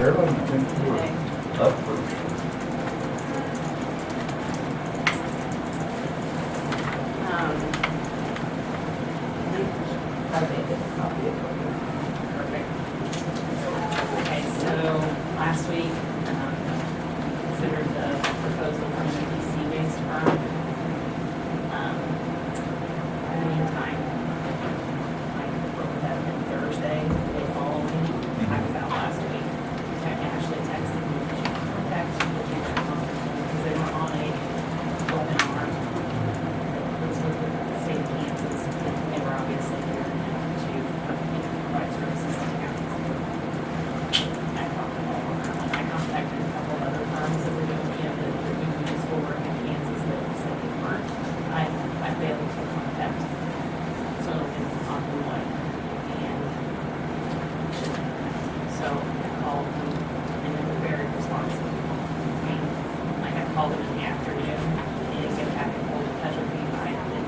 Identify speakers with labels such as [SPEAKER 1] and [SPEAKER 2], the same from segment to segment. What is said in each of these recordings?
[SPEAKER 1] Carolyn, I think you were up first.
[SPEAKER 2] I made a copy of it.
[SPEAKER 3] Perfect. Okay, so last week, considered the proposal from the DC-based firm. In the meantime, I looked at it Thursday, the following, I was out last week. I actually texted me, did you contact because they were on a webinar that was with the state of Kansas, and they were obviously here to provide services to counties. I talked to all of them. I contacted a couple of other firms that were doing, that were doing municipal work in Kansas that said they weren't. I failed to contact some of them on the way, and so I called them, and they were very responsive. I mean, like I called them in the afternoon, and didn't get back and hold in touch with me by the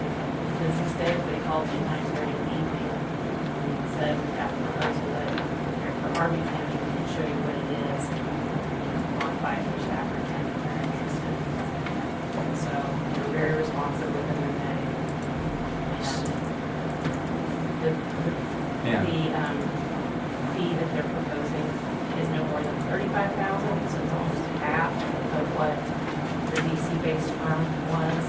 [SPEAKER 3] business day, but they called me at 9:30 in the evening, and said, we got a proposal that here for Harvey County, we can show you what it is, and modify it for staff or attend if they're interested. So they're very responsive within their day. And
[SPEAKER 1] Yeah.
[SPEAKER 3] the fee that they're proposing is no more than $35,000, so it's almost half of what the DC-based firm was.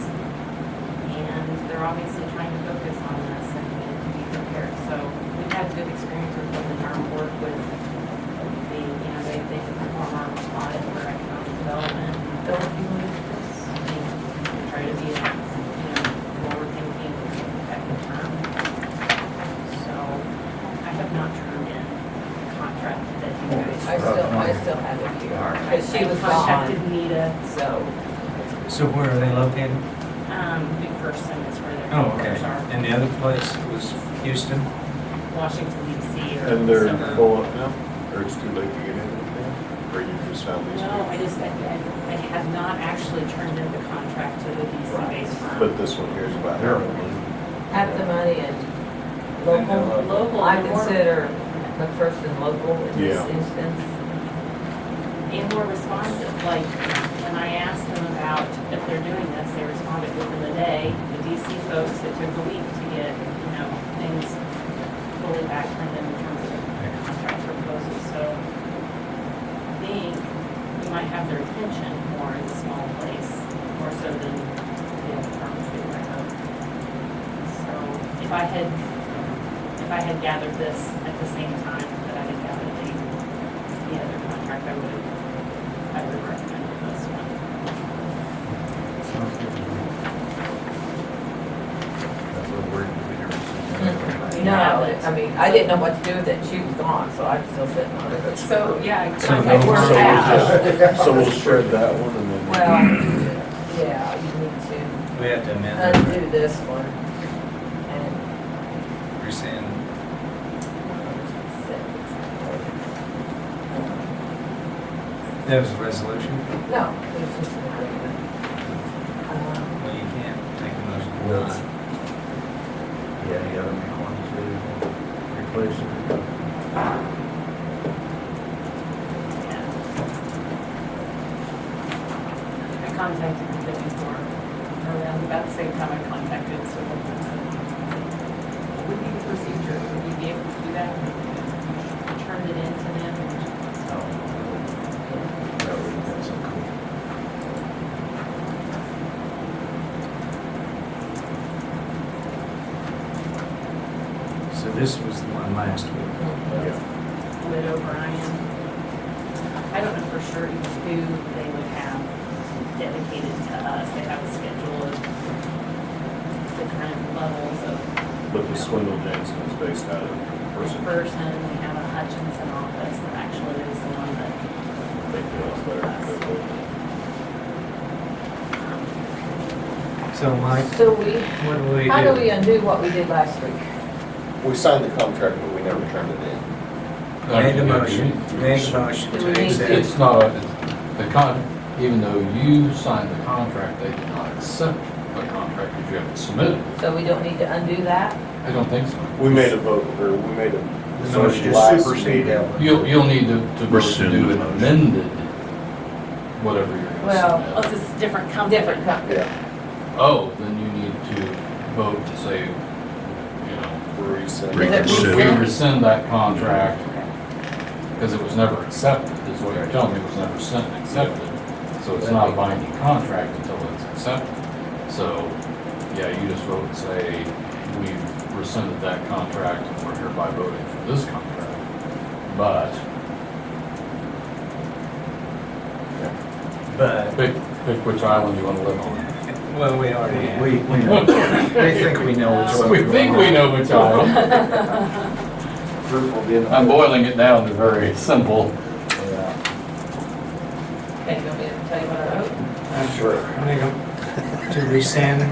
[SPEAKER 3] And they're obviously trying to focus on this and to be prepared. So we've had good experience with them in our work with the, they perform our audit for economic development.
[SPEAKER 2] Don't you want this?
[SPEAKER 3] We try to be, forward-thinking, effective term. So I have not turned in the contract that you guys.
[SPEAKER 2] I still have it here, because she was
[SPEAKER 3] contacted
[SPEAKER 2] gone,
[SPEAKER 3] Nita,
[SPEAKER 2] so.
[SPEAKER 4] So where are they located?
[SPEAKER 3] McPherson is where their
[SPEAKER 4] Oh, okay.
[SPEAKER 3] headquarters are.
[SPEAKER 4] And the other place was Houston?
[SPEAKER 3] Washington DC or.
[SPEAKER 5] And they're
[SPEAKER 3] suburb.
[SPEAKER 5] full up now, or it's too late to get in anything? Or you just found these?
[SPEAKER 3] No, I have not actually turned in the contract to the DC-based firm.
[SPEAKER 5] But this one here is about Harold.
[SPEAKER 2] Have the money and local.
[SPEAKER 3] Local,
[SPEAKER 2] I
[SPEAKER 3] and more-
[SPEAKER 2] consider McPherson local in this
[SPEAKER 5] Yeah.
[SPEAKER 2] instance.
[SPEAKER 3] And more responsive, like, when I asked them about if they're doing this, they responded within the day. The DC folks, it took a week to get, things fully back from them in terms of the contract proposal, so I think we might have their attention more as a small place, more so than the other firms do, I hope. So if I had gathered this at the same time that I had gathered the other contract, I would have recommended this one.
[SPEAKER 1] Sounds good. That's what we're doing.
[SPEAKER 2] No, I mean, I didn't know what to do with it, she was gone, so I'm still sitting on it.
[SPEAKER 3] So, yeah,
[SPEAKER 4] So
[SPEAKER 3] contact
[SPEAKER 4] no-
[SPEAKER 3] word
[SPEAKER 4] so
[SPEAKER 3] out.
[SPEAKER 5] So we'll shred that one and then.
[SPEAKER 2] Well, yeah, you need to
[SPEAKER 4] We have to amend that.
[SPEAKER 2] undo this one. And
[SPEAKER 4] Rescind. That was a resolution?
[SPEAKER 2] no, it's just an agreement.
[SPEAKER 4] Well, you can't make a motion.
[SPEAKER 1] Well, yeah, you gotta make one to replace it.
[SPEAKER 3] I contacted the before, around about the same time I contacted Civil Defense. What would be the procedure? Would you be able to do that? Turn it in to them? So,
[SPEAKER 1] That would have been so cool.
[SPEAKER 4] So this was the one last week.
[SPEAKER 5] Yeah.
[SPEAKER 3] Lid O'Brien. I don't know for sure even who they would have dedicated to us. They have a schedule of different levels of
[SPEAKER 5] But the Swindle Jansen is based out of person.
[SPEAKER 3] person. We have a Hutchinson office that actually is the one that,
[SPEAKER 5] They do us better.
[SPEAKER 4] So Mike,
[SPEAKER 2] So we,
[SPEAKER 4] what do we do?
[SPEAKER 2] how do we undo what we did last week?
[SPEAKER 5] We signed the contract, but we never turned it in.
[SPEAKER 4] Made the motion, made the motion
[SPEAKER 2] Do
[SPEAKER 4] to
[SPEAKER 2] we need
[SPEAKER 4] accept.
[SPEAKER 2] to-
[SPEAKER 6] It's not, even though you signed the contract, they did not accept the contract because you haven't submitted it.
[SPEAKER 2] So we don't need to undo that?
[SPEAKER 6] I don't think so.
[SPEAKER 5] We made a vote, or we made a
[SPEAKER 4] The
[SPEAKER 1] So it's
[SPEAKER 4] motion
[SPEAKER 1] just
[SPEAKER 5] is
[SPEAKER 1] superseded.
[SPEAKER 6] You'll need to vote to
[SPEAKER 5] Rescind
[SPEAKER 6] do
[SPEAKER 5] the
[SPEAKER 6] an
[SPEAKER 5] motion.
[SPEAKER 6] amended, whatever you're gonna
[SPEAKER 2] Well,
[SPEAKER 3] Oh,
[SPEAKER 6] submit.
[SPEAKER 3] it's a different company.
[SPEAKER 2] different company.
[SPEAKER 1] Yeah.
[SPEAKER 6] Oh, then you need to vote to say, you know,
[SPEAKER 5] Rescind.
[SPEAKER 2] Is it
[SPEAKER 6] we
[SPEAKER 2] rescind?
[SPEAKER 6] rescind that contract because it was never accepted, is what you're telling me, it was never sent and accepted. So it's not a binding contract until it's accepted. So, yeah, you just vote and say, we've rescinded that contract and we're hereby voting for this contract. But
[SPEAKER 4] But,
[SPEAKER 6] pick which island you want to live on.
[SPEAKER 4] well, we already have.
[SPEAKER 1] We know, they think we know which one.
[SPEAKER 6] We think we know which island.
[SPEAKER 1] Proof will be in the.
[SPEAKER 6] I'm boiling it down to very simple.
[SPEAKER 1] Yeah.
[SPEAKER 2] Okay, you want me to tell you what I wrote?
[SPEAKER 4] I'm sure. I think to rescind the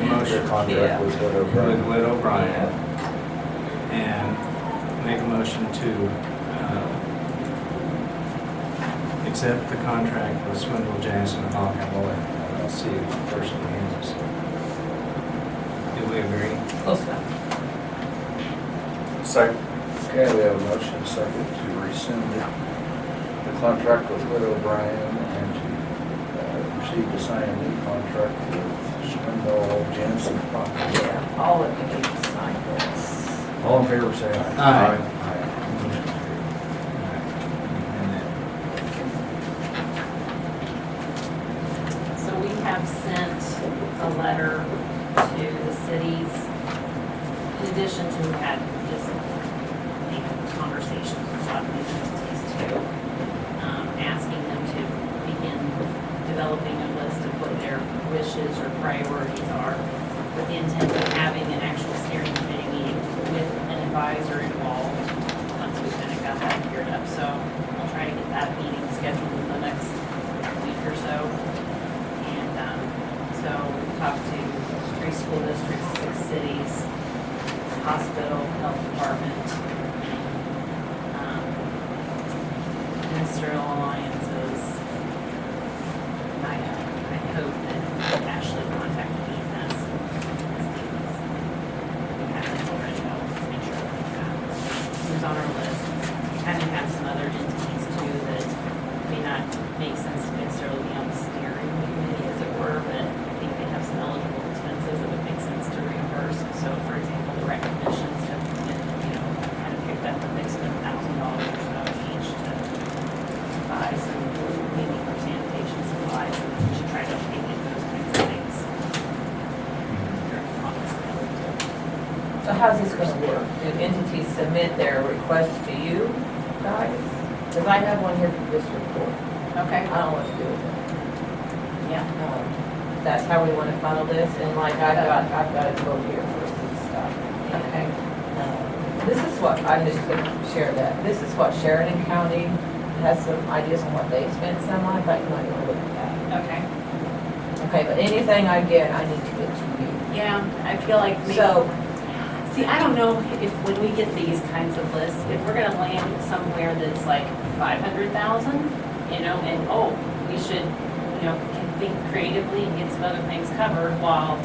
[SPEAKER 4] motion
[SPEAKER 1] Contract with Whit
[SPEAKER 4] with
[SPEAKER 1] O'Brien.
[SPEAKER 4] Whit O'Brien and make a motion to accept the contract with Swindle, Jansen, Hawk and Lloyd LLC, First in Kansas. Do we agree?
[SPEAKER 2] Close enough.
[SPEAKER 5] Second.
[SPEAKER 1] Okay, we have a motion, a second, to rescind the contract with Whit O'Brien and to proceed to sign a new contract with Swindle, Jensen, Proctor.
[SPEAKER 2] Yeah, all of you need to sign this.
[SPEAKER 1] All in favor, say aye.
[SPEAKER 4] Aye.
[SPEAKER 1] Aye. Motion carried.
[SPEAKER 4] And then
[SPEAKER 3] So we have sent a letter to the cities, in addition to we had just conversations with a lot of these entities too, asking them to begin developing a list of what their wishes or priorities are, with the intent of having an actual steering committee meeting with an advisor involved, once we kind of got that geared up. So I'll try to get that meeting scheduled in the next week or so. And so we talked to 3 school districts, 6 cities, hospital, health department, ministerial alliances. And I hope that Ashley contacted EMS. We have it already, I'll make sure that we have who's on our list. Kind of have some other entities too that may not make sense to necessarily be on the steering committee, as it were, but I think they have some eligible expenses that would make sense to reimburse. So for example, the recognitions have been, kind of picked up, and they spent $1,000 or so each to buy some cleaning or sanitation supplies, and we should try to pay those kinds of things.
[SPEAKER 2] So how's this gonna work? Do entities submit their request to you guys? Because I have one here for this report.
[SPEAKER 3] Okay.
[SPEAKER 2] I don't know what to do with it.
[SPEAKER 3] Yeah.
[SPEAKER 2] That's how we want to funnel this, and like I've got to go here for some stuff.
[SPEAKER 3] Okay.
[SPEAKER 2] This is what, I'm just gonna share that, this is what Sheridan County has some ideas on what they spent some on, I thought you might want to look at that.
[SPEAKER 3] Okay.
[SPEAKER 2] Okay, but anything I get, I need to get to you.
[SPEAKER 3] Yeah, I feel like maybe.
[SPEAKER 2] So,
[SPEAKER 3] See, I don't know if when we get these kinds of lists, if we're gonna land somewhere that's like 500,000, and we should, can think creatively and get some other things covered while,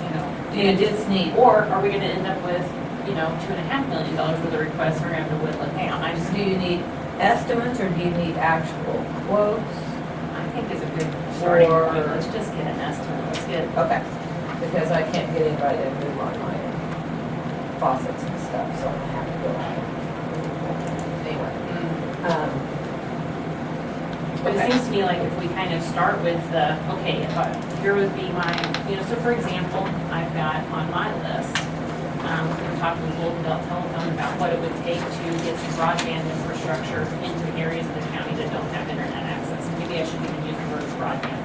[SPEAKER 2] do you just need,
[SPEAKER 3] or are we gonna end up with, $2.5 million worth of requests we're gonna have to whittle down? I just,
[SPEAKER 2] do you need estimates or do you need actual quotes?
[SPEAKER 3] I think is a good starting
[SPEAKER 2] Or-
[SPEAKER 3] point. Let's just get an estimate. Let's get,
[SPEAKER 2] Okay, because I can't get anybody to move on my faucets and stuff, so I'm gonna have to go out. Anyway,
[SPEAKER 3] but it
[SPEAKER 2] okay.
[SPEAKER 3] seems to me like if we kind of start with the, okay, here would be my, so for example, I've got on my list, we're talking with Golden Belt Telephone about what it would take to get some broadband infrastructure into areas of the county that don't have internet access. Maybe I should even use the word broadband.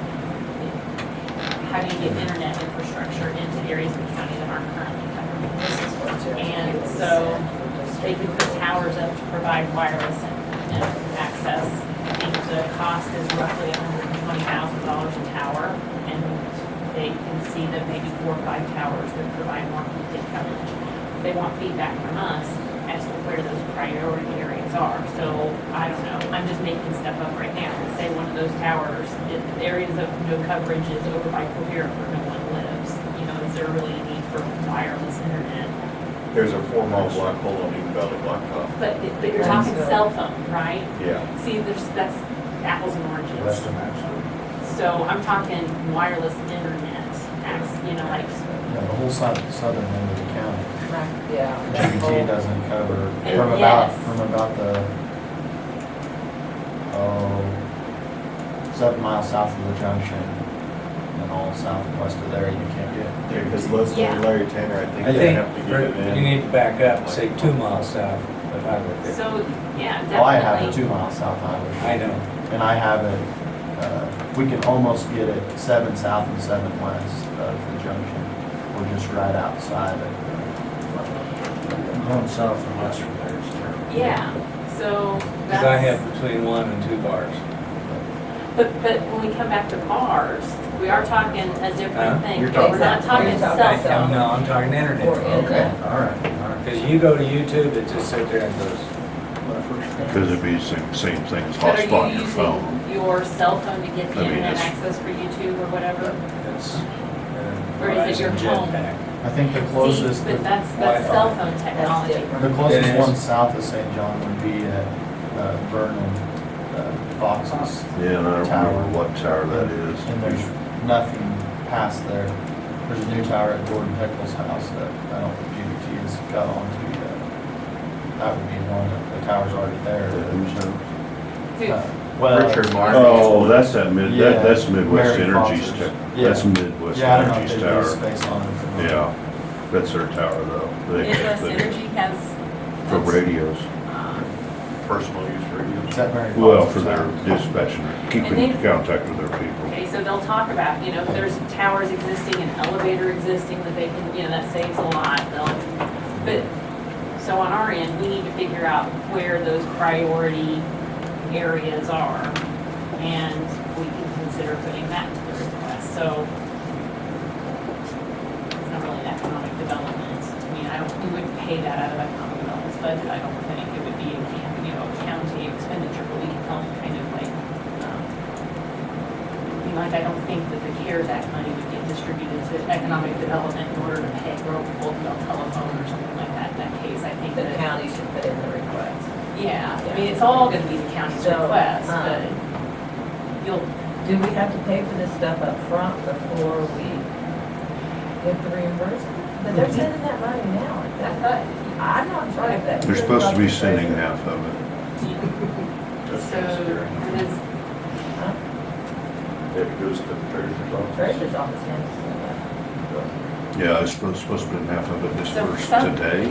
[SPEAKER 3] How do you get internet infrastructure into areas of the county that aren't currently covered?
[SPEAKER 2] This is what Jeff
[SPEAKER 3] And
[SPEAKER 2] Hughes
[SPEAKER 3] so
[SPEAKER 2] said for just-
[SPEAKER 3] They could put towers up to provide wireless and access. I think the cost is roughly $120,000 a tower, and they can see that maybe 4 or 5 towers would provide more complete coverage. They want feedback from us as to where those priority areas are. So, I don't know, I'm just making stuff up right now. Say one of those towers, if the areas of no coverage is over by Coherent where no one lives, is there really a need for wireless internet?
[SPEAKER 5] There's a 4-mile block hole on Eagle Valley Blacktop.
[SPEAKER 3] But you're talking cell phone, right?
[SPEAKER 5] Yeah.
[SPEAKER 3] See, that's apples and oranges.
[SPEAKER 1] Western Axle.
[SPEAKER 3] So I'm talking wireless internet, like,
[SPEAKER 7] Yeah, the whole southern end of the county.
[SPEAKER 2] Yeah. that
[SPEAKER 7] GBT
[SPEAKER 2] whole-
[SPEAKER 7] doesn't cover
[SPEAKER 3] And
[SPEAKER 7] from
[SPEAKER 3] yes.
[SPEAKER 7] about the, 7 miles south of the junction and all southwest of there, you can't get.
[SPEAKER 5] Yeah, because Leslie
[SPEAKER 3] Yeah.
[SPEAKER 5] and Larry Tanner, I think
[SPEAKER 4] I
[SPEAKER 5] they
[SPEAKER 4] think
[SPEAKER 5] have to get it in.
[SPEAKER 4] you need to back up and say 2 miles south of Highway 50.
[SPEAKER 3] so, yeah, definitely.
[SPEAKER 7] Well, I have it 2 miles south highway.
[SPEAKER 4] I know.
[SPEAKER 7] And I have it, we can almost get it 7 south and 7 west of the junction. We're just right outside it.
[SPEAKER 1] Going south and west from there is terrible.
[SPEAKER 3] Yeah, so that's.
[SPEAKER 4] Because I have between 1 and 2 bars.
[SPEAKER 3] But when we come back to cars, we are talking a different thing.
[SPEAKER 4] You're talking-
[SPEAKER 3] We're not talking
[SPEAKER 2] You're talking
[SPEAKER 3] cell
[SPEAKER 2] cell
[SPEAKER 3] phone.
[SPEAKER 4] No, I'm talking internet.
[SPEAKER 2] Or internet.
[SPEAKER 1] Okay, all right, all right.
[SPEAKER 4] Because you go to YouTube, it just sits there and goes,
[SPEAKER 8] Because it'd be the same thing as
[SPEAKER 3] But
[SPEAKER 8] hotspot
[SPEAKER 3] are
[SPEAKER 8] on
[SPEAKER 3] you
[SPEAKER 8] your phone.
[SPEAKER 3] using your cell phone to get the
[SPEAKER 8] I mean,
[SPEAKER 3] internet
[SPEAKER 8] it's-
[SPEAKER 3] access for YouTube or whatever?
[SPEAKER 4] it's
[SPEAKER 3] Or is it your
[SPEAKER 4] Verizon
[SPEAKER 3] home?
[SPEAKER 4] Jetpack.
[SPEAKER 7] I think the closest,
[SPEAKER 3] See, but that's
[SPEAKER 4] Wi-Fi.
[SPEAKER 3] cell phone
[SPEAKER 2] That's
[SPEAKER 3] technology.
[SPEAKER 2] different.
[SPEAKER 7] the closest
[SPEAKER 4] It is.
[SPEAKER 7] one south of St. John would be at Vernon, Fox's.
[SPEAKER 8] Yeah, and I don't
[SPEAKER 7] Tower.
[SPEAKER 8] remember what tower that is.
[SPEAKER 7] And there's nothing past there. There's a new tower at Gordon Pickles' house that I don't think GBT has got onto yet. That would be one, the tower's already there.
[SPEAKER 8] Who's that?
[SPEAKER 3] Dude,
[SPEAKER 7] Well,
[SPEAKER 5] Richard Martin.
[SPEAKER 8] Oh, that's that
[SPEAKER 7] Yeah,
[SPEAKER 8] that's Midwest
[SPEAKER 7] Mary
[SPEAKER 8] Energy's,
[SPEAKER 7] Foster's.
[SPEAKER 8] that's
[SPEAKER 7] Yeah.
[SPEAKER 8] Midwest
[SPEAKER 7] Yeah, I don't know if
[SPEAKER 8] Energy's
[SPEAKER 7] they use
[SPEAKER 8] tower.
[SPEAKER 7] space on it.
[SPEAKER 8] Yeah, that's their tower though.
[SPEAKER 3] Midwest Energy has.
[SPEAKER 8] For radios.
[SPEAKER 5] Personal use
[SPEAKER 7] Is
[SPEAKER 5] radios.
[SPEAKER 7] that Mary
[SPEAKER 8] Well,
[SPEAKER 7] Foster's
[SPEAKER 8] for their
[SPEAKER 7] tower?
[SPEAKER 8] dispatching, keeping
[SPEAKER 3] they-
[SPEAKER 8] contact with their people.
[SPEAKER 3] Okay, so they'll talk about, if there's towers existing, an elevator existing that they can, that saves a lot. But, so on our end, we need to figure out where those priority areas are, and we can consider putting that to the request. So it's not really economic development. We wouldn't pay that out of economic development's budget. I don't think it would be a county expenditure, but we can help kind of I don't think that the CARES Act money would get distributed to economic development in order to pay Golden Belt Telephone or something like that. In that case, I think
[SPEAKER 2] The
[SPEAKER 3] that,
[SPEAKER 2] county should put in the request.
[SPEAKER 3] yeah, I mean, it's all gonna be the county's
[SPEAKER 2] So,
[SPEAKER 3] request, but you'll,
[SPEAKER 2] Do we have to pay for this stuff up front before we get the reimbursement? But they're sending that money now.
[SPEAKER 3] I thought,
[SPEAKER 2] I'm not sure if that.
[SPEAKER 8] They're supposed to be sending half of it.
[SPEAKER 3] so it is,
[SPEAKER 5] It goes to the treasurer's office.
[SPEAKER 2] Treasurer's office handles
[SPEAKER 8] Yeah, it's supposed to be half of it
[SPEAKER 3] So
[SPEAKER 8] dispersed
[SPEAKER 3] some-
[SPEAKER 8] today.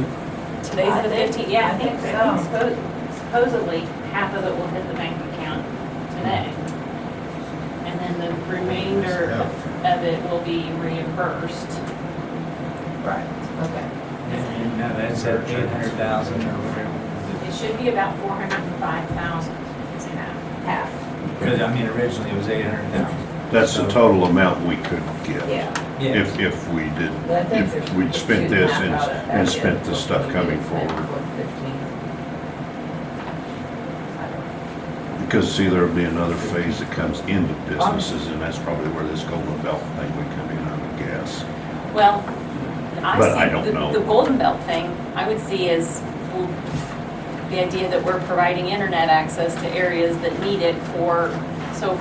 [SPEAKER 3] today's
[SPEAKER 2] I
[SPEAKER 3] the
[SPEAKER 2] think-
[SPEAKER 3] 15th, yeah,
[SPEAKER 2] I think so.
[SPEAKER 3] Supposedly, half of it will hit the bank account today. And then the remainder of it will be reimbursed.
[SPEAKER 2] that. Right, okay.
[SPEAKER 4] no, that's at 800,000 or whatever.
[SPEAKER 3] It should be about 405,000 is half.
[SPEAKER 2] Half.
[SPEAKER 4] Because, originally it was 800,000.
[SPEAKER 8] That's the total amount we could get.
[SPEAKER 2] Yeah.
[SPEAKER 4] Yeah.
[SPEAKER 8] If we did,
[SPEAKER 2] But I think
[SPEAKER 8] if
[SPEAKER 2] there's-
[SPEAKER 8] we'd spent
[SPEAKER 2] shooting
[SPEAKER 8] this
[SPEAKER 2] half out of that
[SPEAKER 8] and
[SPEAKER 2] yet,
[SPEAKER 8] spent the
[SPEAKER 2] so
[SPEAKER 8] stuff
[SPEAKER 2] we
[SPEAKER 8] coming
[SPEAKER 2] need to spend
[SPEAKER 8] forward.
[SPEAKER 2] 115. I don't know.
[SPEAKER 8] Because see, there'll be another phase that comes into businesses, and that's probably where this Golden Belt thing would come in, I would guess.
[SPEAKER 3] Well,
[SPEAKER 8] But I don't know.
[SPEAKER 3] the Golden Belt thing, I would see as the idea that we're providing internet access to areas that need it for, so,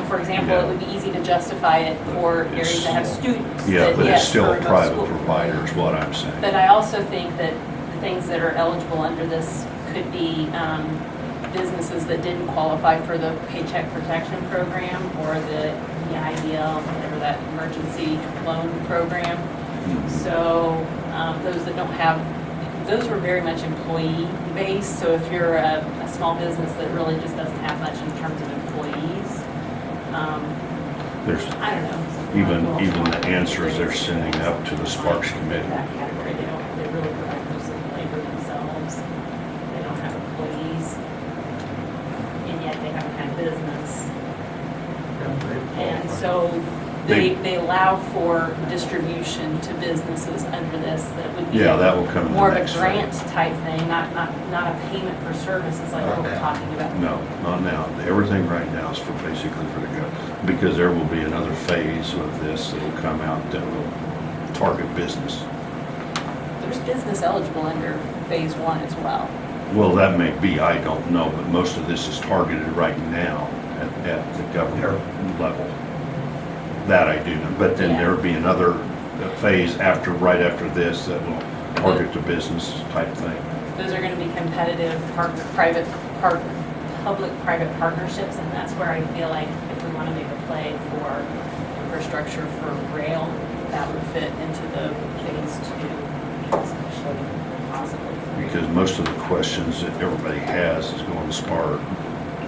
[SPEAKER 3] for example,
[SPEAKER 8] Yeah.
[SPEAKER 3] it would be easy to justify it for
[SPEAKER 8] But
[SPEAKER 3] areas that have students.
[SPEAKER 8] Yeah,
[SPEAKER 3] that,
[SPEAKER 8] but
[SPEAKER 3] yes,
[SPEAKER 8] it's still
[SPEAKER 3] for
[SPEAKER 8] a
[SPEAKER 3] remote
[SPEAKER 8] private
[SPEAKER 3] school.
[SPEAKER 8] provider is what I'm saying.
[SPEAKER 3] But I also think that the things that are eligible under this could be businesses that didn't qualify for the Paycheck Protection Program or the EIDL, whatever that emergency loan program.
[SPEAKER 8] Mhm.
[SPEAKER 3] So those that don't have, those were very much employee-based. So if you're a small business that really just doesn't have much in terms of employees,
[SPEAKER 8] There's
[SPEAKER 3] I don't know.
[SPEAKER 8] even the answers they're sending up to the Sparks Committee.
[SPEAKER 3] That category, they really provide most of the labor themselves. They don't have employees, and yet they haven't had business. And so they allow for distribution to businesses under this that would be
[SPEAKER 8] Yeah, that will come in the
[SPEAKER 3] more of a
[SPEAKER 8] next
[SPEAKER 3] grant
[SPEAKER 8] phase.
[SPEAKER 3] type thing, not a payment for services like what we're talking about.
[SPEAKER 8] No, not now. Everything right now is for basically for the government, because there will be another phase of this that'll come out that will target business.
[SPEAKER 3] There's business eligible under phase one as well.
[SPEAKER 8] Well, that may be, I don't know, but most of this is targeted right now at the government level. That I do know, but then
[SPEAKER 3] Yeah.
[SPEAKER 8] there'll be another phase after, right after this, that will target the business type thing.
[SPEAKER 3] Those are gonna be competitive public-private partnerships, and that's where I feel like if we wanna make a play for infrastructure for rail, that would fit into the phase two, especially possibly three.
[SPEAKER 8] Because most of the questions that everybody has is going to Spar,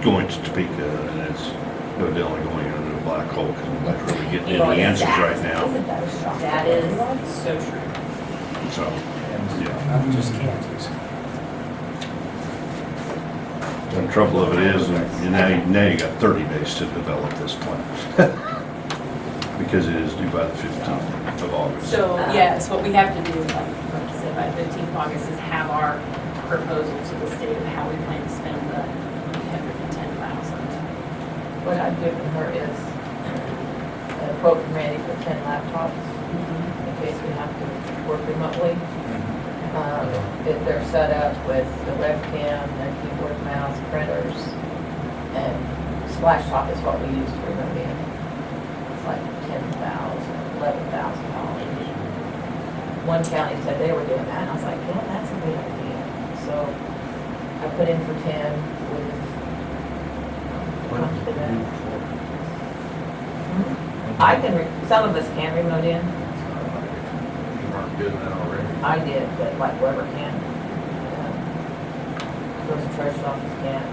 [SPEAKER 8] going to Topeka, and it's evidently going into a black hole because nobody's really getting any answers right now.
[SPEAKER 2] Isn't that a shock?
[SPEAKER 3] That is so true.
[SPEAKER 8] So, yeah.
[SPEAKER 4] Not just Kansas.
[SPEAKER 8] And the trouble of it is, now you got 30 days to develop this plan. Because it is due by the 15th of August.
[SPEAKER 3] So, yes, what we have to do, like you said, by 15th of August, is have our proposal to the state of how we plan to spend the 110,000.
[SPEAKER 2] What I've given her is a quote from Randy for 10 laptops in case we have to work remotely. If they're set up with the webcam, their keyboard, mouse, printers, and Splash Top is what we use to remote in. It's like $10,000, $11,000. One county said they were doing that, and I was like, yeah, that's a good idea. So I put in for 10 with I can, some of us can remote in.
[SPEAKER 1] You aren't doing that already.
[SPEAKER 2] I did, but like whoever can. Goes to treasurer's office can,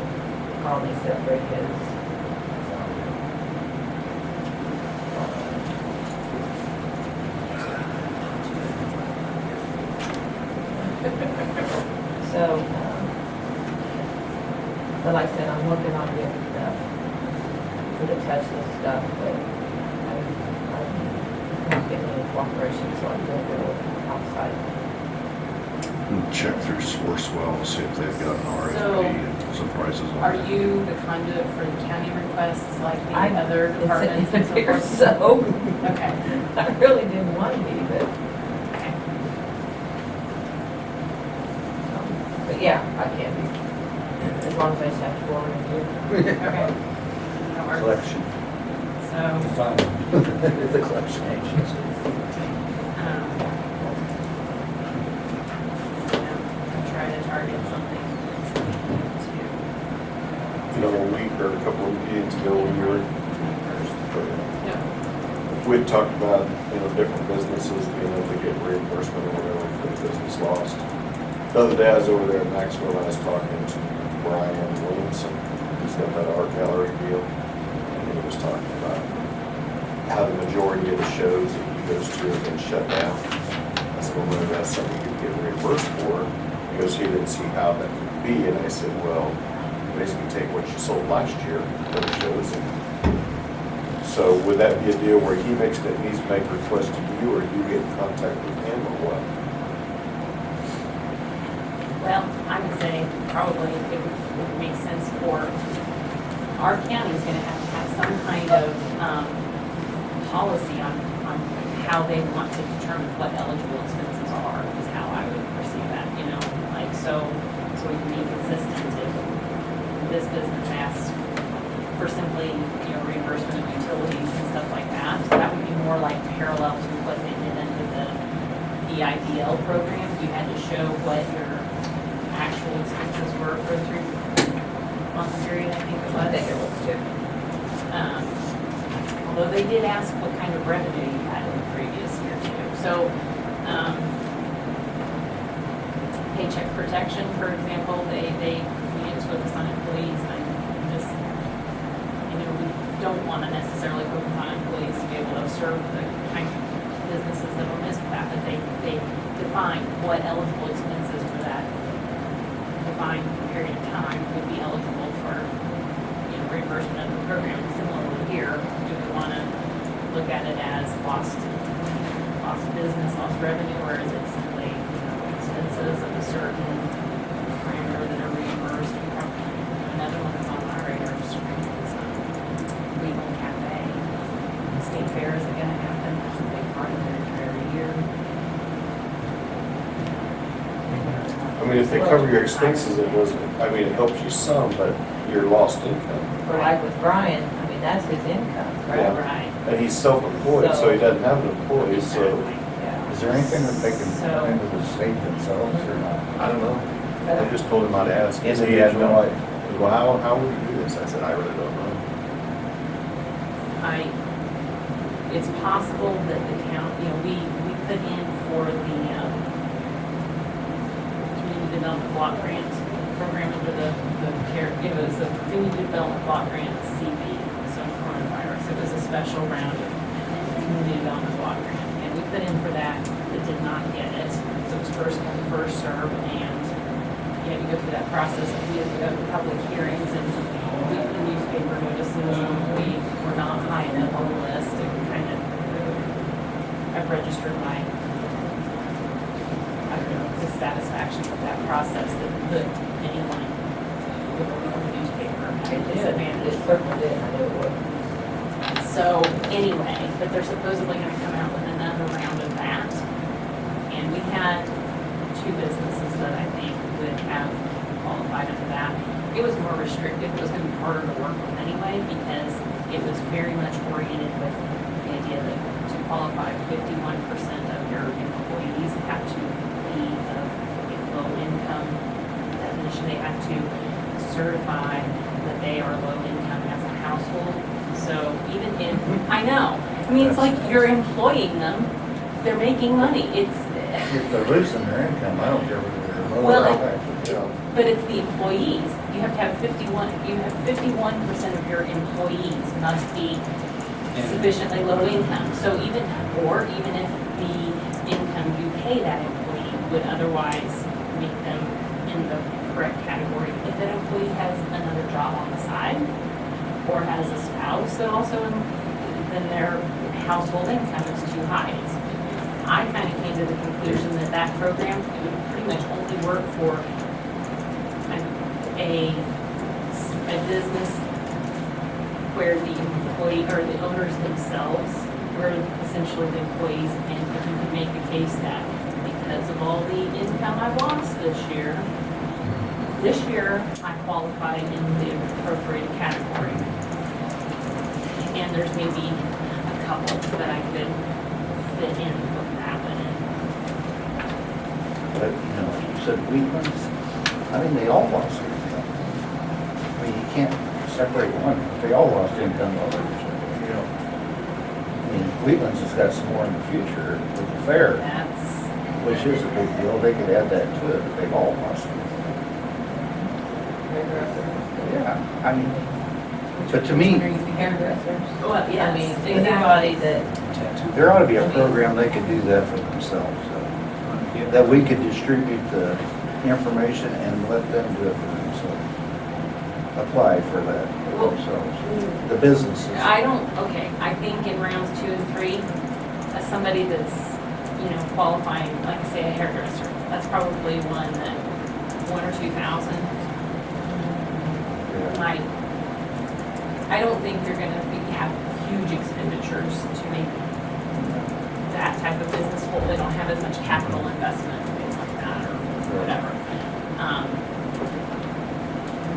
[SPEAKER 2] call me, separate his. So, but like I said, I'm working on getting stuff for the touchless stuff, but I'm not getting any cooperation, so I'm doing it outside.
[SPEAKER 8] We'll check through Sourcewell and see if they've got an
[SPEAKER 3] So,
[SPEAKER 8] RFP and some prices on
[SPEAKER 3] Are
[SPEAKER 8] that.
[SPEAKER 3] you the conduit for the county requests like the
[SPEAKER 2] I-
[SPEAKER 3] other departments and so
[SPEAKER 2] Here,
[SPEAKER 3] forth?
[SPEAKER 2] so,
[SPEAKER 3] Okay.
[SPEAKER 2] I really didn't want to be, but,
[SPEAKER 3] Okay.
[SPEAKER 2] but yeah, I can be. As long as I just have to forward and do.
[SPEAKER 3] Okay. That works.
[SPEAKER 1] Collection.
[SPEAKER 3] So,
[SPEAKER 1] It's a collection agency.
[SPEAKER 3] try to target something
[SPEAKER 5] You know, a week or a couple of meetings ago when you were, we'd talked about, different businesses being able to get reimbursement or whatever for the business lost. The other day I was over there at Maxwell and I was talking to Brian Williamson, who's got that art gallery deal. And he was talking about how the majority of the shows that he goes to have been shut down. I said, well, maybe that's something you could get reimbursed for. He goes, he didn't see how that could be. And I said, well, basically take what you sold last year for the shows. And so would that be a deal where he needs to make requests to you, or you get in contact with him, or what?
[SPEAKER 3] Well, I would say probably it would make sense for, our county's gonna have some kind of, policy on how they want to determine what eligible expenses are, is how I would perceive that, like, so we can be consistent if this business asks for simply, reimbursement of utilities and stuff like that. That would be more like parallel to what they did under the EIDL program. You had to show what your actual expenses were for a 3-month period, I think it was.
[SPEAKER 2] I think it was too.
[SPEAKER 3] Although they did ask what kind of revenue you had in the previous year too. So, paycheck protection, for example, they needed to focus on employees, and I just, we don't want to necessarily focus on employees to be able to serve the kind of businesses that will miss that, but they define what eligible expenses for that defined period of time would be eligible for, reimbursement of the program. Similarly here, do we want to look at it as lost business, lost revenue, or is it simply, expenses of a certain parameter that are reimbursed? Another one that's on my radar screen is legal cafe. State fair isn't going to happen. That's a big part of their entire year.
[SPEAKER 5] I mean, if they cover your expenses, it wasn't, I mean, it helps you some, but you're lost income.
[SPEAKER 2] Or like with Brian, I mean, that's his income,
[SPEAKER 5] Yeah.
[SPEAKER 2] right?
[SPEAKER 3] Right.
[SPEAKER 5] And he's self-employed, so he doesn't have an employee, so,
[SPEAKER 3] Exactly.
[SPEAKER 2] Yeah.
[SPEAKER 1] Is there anything that they can
[SPEAKER 3] So-
[SPEAKER 1] put into the state themselves or not?
[SPEAKER 5] I don't know. I just told him I'd ask.
[SPEAKER 1] Is he had no idea?
[SPEAKER 5] Well, how would you do this? I said, I really don't know.
[SPEAKER 3] It's possible that the county, we put in for the, community development block grant program under the care, it was a community development block grant CB, so coronavirus. It was a special round of community development block grant. And we put in for that, did not get it. So it was first come, first served, and you had to go through that process. And we had to go to public hearings and weekly newspaper notices. We were not high enough on the list to kind of, I've registered my, I don't know, dissatisfaction with that process that put anyone with a newspaper at a
[SPEAKER 2] It
[SPEAKER 3] disadvantage.
[SPEAKER 2] certainly did, I knew it would.
[SPEAKER 3] So anyway, but they're supposedly gonna come out with another round of that. And we had 2 businesses that I think would have qualified under that. It was more restrictive, it was gonna be harder to work with anyway, because it was very much oriented with the idea that to qualify, 51% of your employees have to be of a low income definition. They have to certify that they are low income as a household. So even if, I know, I mean, it's like you're employing them, they're making money, it's,
[SPEAKER 1] If they're losing their income, I don't care whether they're low
[SPEAKER 3] Well,
[SPEAKER 1] or
[SPEAKER 3] it-
[SPEAKER 1] high.
[SPEAKER 5] Yeah.
[SPEAKER 3] but it's the employees. You have to have 51% of your employees must be sufficiently low income. So even if the income you pay that employee would otherwise make them in the correct category, if that employee has another job on the side, or has a spouse that also, then their household income is too high. I kind of came to the conclusion that that program, it would pretty much only work for a business where the employee, or the owners themselves were essentially the employees, and if you could make a case that because of all the income I've lost this year I qualified in the appropriated category. And there's maybe a couple that I could fit in with that one.
[SPEAKER 1] But, like you said, Wheatlands, I mean, they all lost income. I mean, you can't separate one, they all lost income while they were serving. I mean, Wheatlands has got some more in the future with the fair,
[SPEAKER 3] That's,
[SPEAKER 1] which is a big deal, they could add that to it, but they've all lost income. Yeah, I mean, but to me,
[SPEAKER 2] Hairdressers.
[SPEAKER 3] well,
[SPEAKER 2] I
[SPEAKER 3] yes,
[SPEAKER 2] mean,
[SPEAKER 3] exactly.
[SPEAKER 2] anybody that,
[SPEAKER 1] there ought to be a program they could do that for themselves, that we could distribute the information and let them do it for themselves. Apply for that for themselves, the businesses.
[SPEAKER 3] I think in rounds 2 and 3, as somebody that's, qualifying, like say a hairdresser, that's probably one that 1,000 or 2,000 might. I don't think you're gonna have huge expenditures to make that type of business whole. They don't have as much capital investment, things like that, or whatever.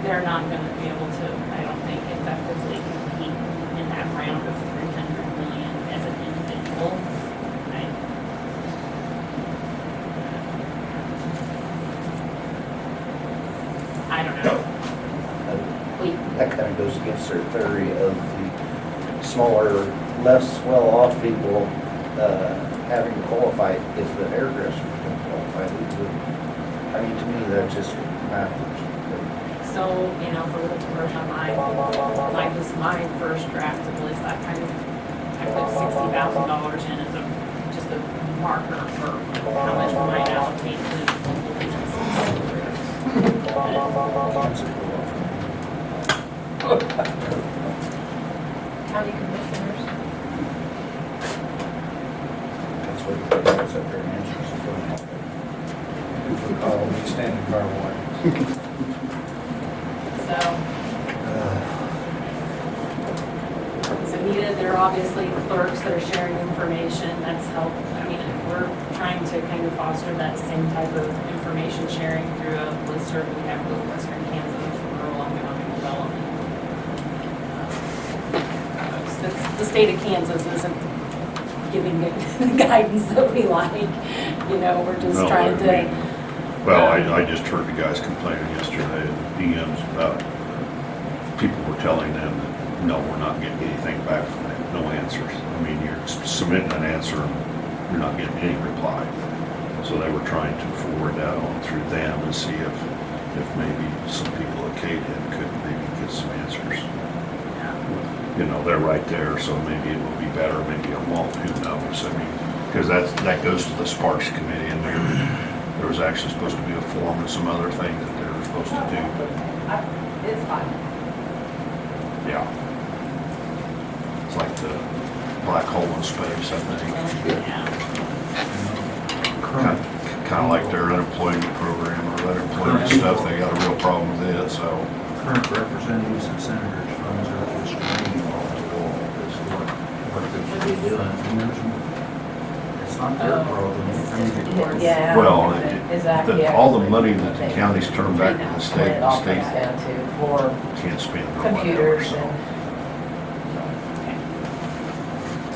[SPEAKER 3] They're not gonna be able to, I don't think, effectively compete in that round of 300 million as an individual. I don't know.
[SPEAKER 1] That kind of goes against their theory of the smaller, less well-off people having to qualify if the hairdressers don't qualify. I mean, to me, that just backwards.
[SPEAKER 3] So, for the commercial line, like this, my first draft of the list, I put $60,000 in as just a marker for how much we might allocate to local businesses.
[SPEAKER 2] county commissioners,
[SPEAKER 1] That's what their answers are.
[SPEAKER 4] Call me standing car warning.
[SPEAKER 3] So Nita, there are obviously clerks that are sharing information, that's helped. I mean, we're trying to kind of foster that same type of information sharing through a listserv we have with Western Kansas Rural Economic Development. The state of Kansas isn't giving the guidance that we like, we're just
[SPEAKER 8] No,
[SPEAKER 3] trying
[SPEAKER 8] I
[SPEAKER 3] to.
[SPEAKER 8] mean, Well, I just heard the guys complaining yesterday at DMs about people were telling them that, no, we're not getting anything back from them, no answers. I mean, you're submitting an answer and you're not getting any reply. So they were trying to forward that on through them and see if maybe some people at KDEN could maybe get some answers. They're right there, so maybe it will be better, maybe it won't, who knows? I mean, because that goes to the Sparks Committee, and there was actually supposed to be a form and some other things that they were supposed to do, but
[SPEAKER 2] It's fine.
[SPEAKER 8] yeah. It's like the black hole in space, I think.
[SPEAKER 1] Current,
[SPEAKER 8] Kind of like their unemployment program or unemployment stuff, they got a real problem with it, so.
[SPEAKER 1] current representatives and senators runs out this screen off the wall, this what they should be doing. And it's not their problem. I mean,
[SPEAKER 2] Yeah.
[SPEAKER 8] Well,
[SPEAKER 2] Exactly.
[SPEAKER 8] all the money that the counties turn back to the
[SPEAKER 2] What
[SPEAKER 8] state,
[SPEAKER 2] it
[SPEAKER 8] the
[SPEAKER 2] all
[SPEAKER 8] state
[SPEAKER 2] comes down to for
[SPEAKER 8] can't spend or whatever,
[SPEAKER 2] computers
[SPEAKER 8] so.
[SPEAKER 2] and.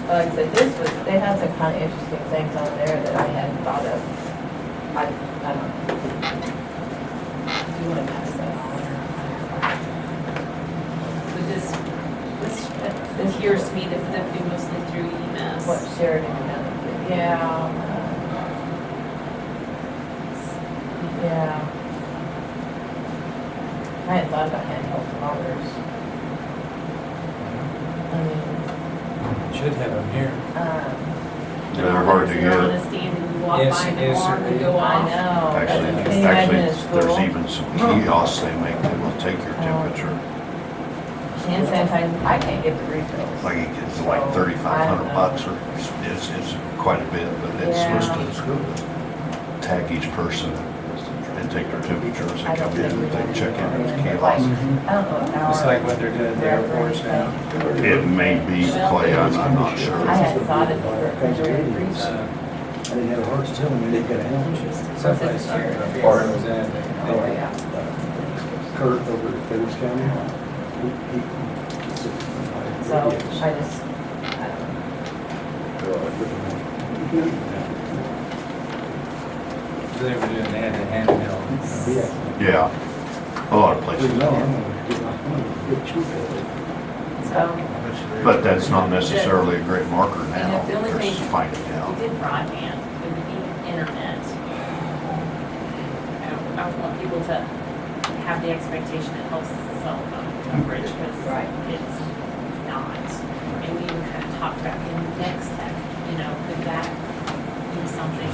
[SPEAKER 2] But like I said, they had some kind of interesting things on there that I hadn't thought of. I don't know. Do you want to pass that on?
[SPEAKER 3] But this appears to me that be mostly through EMS.
[SPEAKER 2] What Sheridan County did, yeah. Yeah. I hadn't thought about handheld thermometers. I mean,
[SPEAKER 4] Should have them here.
[SPEAKER 8] They're hard to
[SPEAKER 3] They're on
[SPEAKER 8] get.
[SPEAKER 3] a stand and you walk
[SPEAKER 4] Yes,
[SPEAKER 3] by and
[SPEAKER 4] yes,
[SPEAKER 3] the alarm would go
[SPEAKER 2] I
[SPEAKER 3] off.
[SPEAKER 2] know.
[SPEAKER 8] Actually,
[SPEAKER 2] Can you imagine in school?
[SPEAKER 8] there's even some kiosks they make that will take your temperature.
[SPEAKER 2] Hand sanitizer, I can't get the refills.
[SPEAKER 8] Like it's like $3,500 or it's quite a bit, but it's
[SPEAKER 2] Yeah.
[SPEAKER 8] supposed to tag each person and take their temperature as
[SPEAKER 2] I
[SPEAKER 8] they
[SPEAKER 2] don't
[SPEAKER 8] come in
[SPEAKER 2] think we
[SPEAKER 8] and they
[SPEAKER 2] would
[SPEAKER 8] check in
[SPEAKER 2] do
[SPEAKER 8] at the
[SPEAKER 2] it.
[SPEAKER 8] kiosk.
[SPEAKER 2] I don't know what hour.
[SPEAKER 4] It's like what they're doing at the airports now.
[SPEAKER 8] It may be Clay, I'm not sure.
[SPEAKER 2] I hadn't thought of the refrigerator freezer.
[SPEAKER 4] Uh,
[SPEAKER 1] I didn't have a heart to tell them they got a help.
[SPEAKER 4] Someplace, I forget where it was at.
[SPEAKER 2] Oh, yeah.
[SPEAKER 1] Kurt over at Federals County.
[SPEAKER 2] So I just, I don't know.
[SPEAKER 4] They were doing, they had the handheld.
[SPEAKER 8] Yeah, a lot of places.
[SPEAKER 2] So,
[SPEAKER 8] But that's not necessarily a great marker now.
[SPEAKER 3] And the only
[SPEAKER 8] They're
[SPEAKER 3] thing,
[SPEAKER 8] just finding
[SPEAKER 3] we
[SPEAKER 8] out.
[SPEAKER 3] did broadband, we did internet. I want people to have the expectation it helps cell phone coverage, because
[SPEAKER 2] Right.
[SPEAKER 3] it's not. And we even kind of talked about in next tech, could that be something?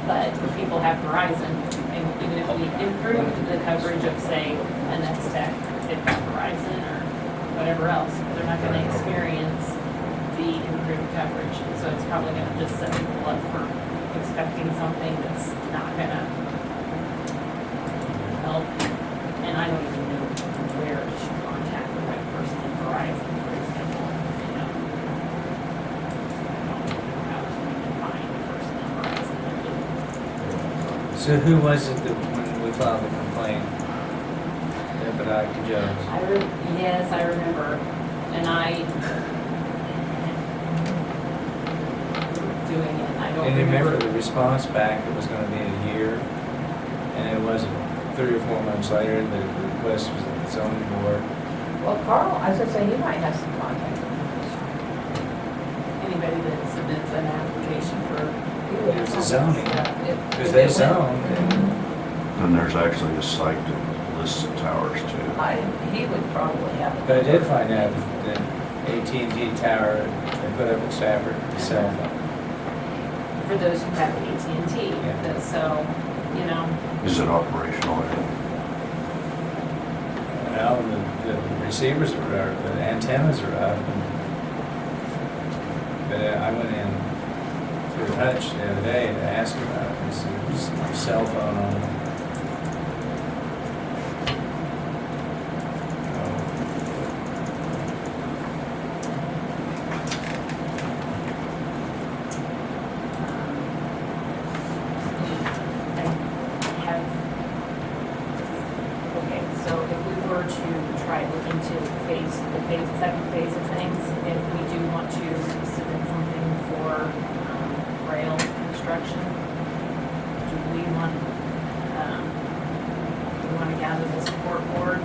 [SPEAKER 3] But if people have Verizon, and even if we improved the coverage of, say, a next tech, if it's Verizon or whatever else, they're not gonna experience the improved coverage. So it's probably gonna just set people up for expecting something that's not gonna help. And I don't even know where to contact the right person in Verizon, for example, I don't know how to even find a person in Verizon.
[SPEAKER 4] So who was it that when we filed the complaint? Epidiolex Jones.
[SPEAKER 3] Yes, I remember, and I doing it, I don't
[SPEAKER 4] And remember
[SPEAKER 3] remember.
[SPEAKER 4] the response back, it was gonna be a year, and it wasn't 3 or 4 months later, the request was at the zoning board.
[SPEAKER 2] well, Carl, I was gonna say, you might have some contact information.
[SPEAKER 3] Anybody that submits an application for.
[SPEAKER 4] It's a zoning,
[SPEAKER 2] If-
[SPEAKER 4] because
[SPEAKER 2] if
[SPEAKER 4] they
[SPEAKER 2] it went-
[SPEAKER 4] zone, and
[SPEAKER 8] And there's actually a site that lists the towers too.
[SPEAKER 2] He would probably have. it.
[SPEAKER 4] but I did find out that AT&T tower, they put up in Stafford, cell phone.
[SPEAKER 3] For those who have AT&T,
[SPEAKER 4] Yeah.
[SPEAKER 3] so,
[SPEAKER 8] Is it operational?
[SPEAKER 4] Well, the receivers are, the antennas are up. But I went in through Hutch the other day to ask about it, and said, "There's a cell phone on it."
[SPEAKER 3] second phase of things, if we do want to submit something for, rail construction, do we want to gather the support board?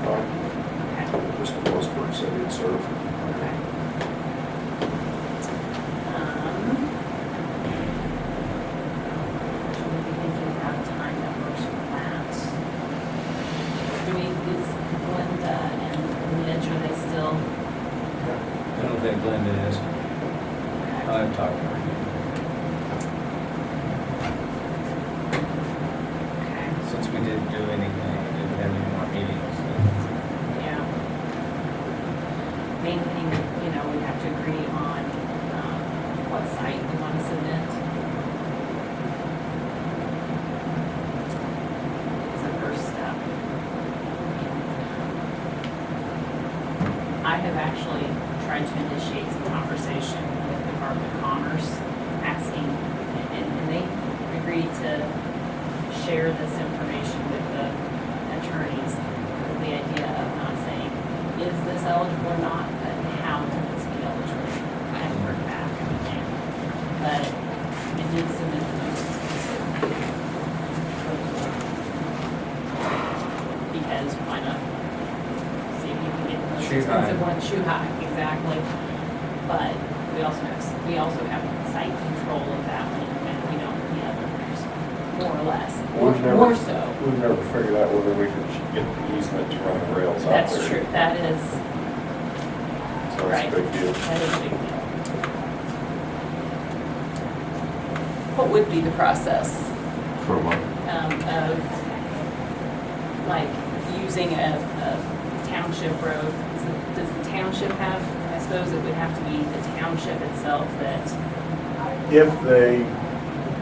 [SPEAKER 3] Okay.
[SPEAKER 5] Mr. Westbrook said he'd serve.
[SPEAKER 3] Okay. Should we be thinking about time numbers for that? Do we, is Glenda and Mitch, are they still?
[SPEAKER 4] I don't think Glenda is. I haven't talked to her
[SPEAKER 3] Okay.
[SPEAKER 4] yet. Since we didn't do anything, we didn't have any more meetings.
[SPEAKER 3] Yeah. Main thing, we have to agree on, what site we want to submit. It's the first step. I have actually tried to initiate some conversation with the Department of Commerce, asking, and they agreed to share this information with the attorneys, with the idea of not saying, is this eligible or not, but how will this be eligible? I haven't heard back, but it did submit the most expensive proposal. Because why not? See if you can get the most
[SPEAKER 4] Shoe
[SPEAKER 3] expensive
[SPEAKER 4] high.
[SPEAKER 3] one, shoe high, exactly. But we also have site control of that one, and we don't the others, more or less, more so.
[SPEAKER 5] We've never figured out whether we could get the easement to run the rails out there.
[SPEAKER 3] That's true, that is,
[SPEAKER 5] So that's
[SPEAKER 3] right.
[SPEAKER 5] a big deal.
[SPEAKER 3] That is a big deal. What would be the process
[SPEAKER 8] For what?
[SPEAKER 3] of, like, using a township road? Does the township have, I suppose it would have to be the township itself that,
[SPEAKER 5] If they,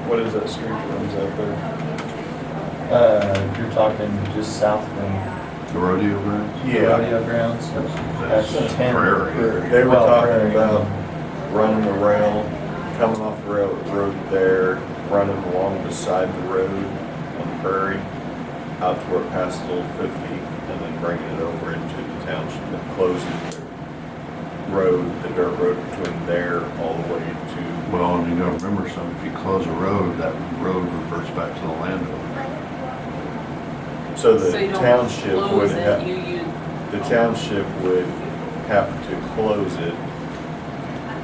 [SPEAKER 5] what is that street that runs out there?
[SPEAKER 7] You're talking just south from
[SPEAKER 8] The rodeo grounds?
[SPEAKER 7] the rodeo grounds?
[SPEAKER 8] That's
[SPEAKER 7] That's 10.
[SPEAKER 8] prairie.
[SPEAKER 5] They were
[SPEAKER 7] Well,
[SPEAKER 5] talking
[SPEAKER 7] prairie.
[SPEAKER 5] about running the rail, coming off the road there, running along beside the road on the prairie, out to where it passes Old 50, and then bringing it over into the township and closing the road, the dirt road between there all the way to,
[SPEAKER 8] Well, and you gotta remember something, if you close a road, that road reverts back to the landowner.
[SPEAKER 5] so
[SPEAKER 3] so
[SPEAKER 5] the
[SPEAKER 3] you don't
[SPEAKER 5] township would
[SPEAKER 3] close it,
[SPEAKER 5] have,
[SPEAKER 3] you,
[SPEAKER 5] the township would have to close it,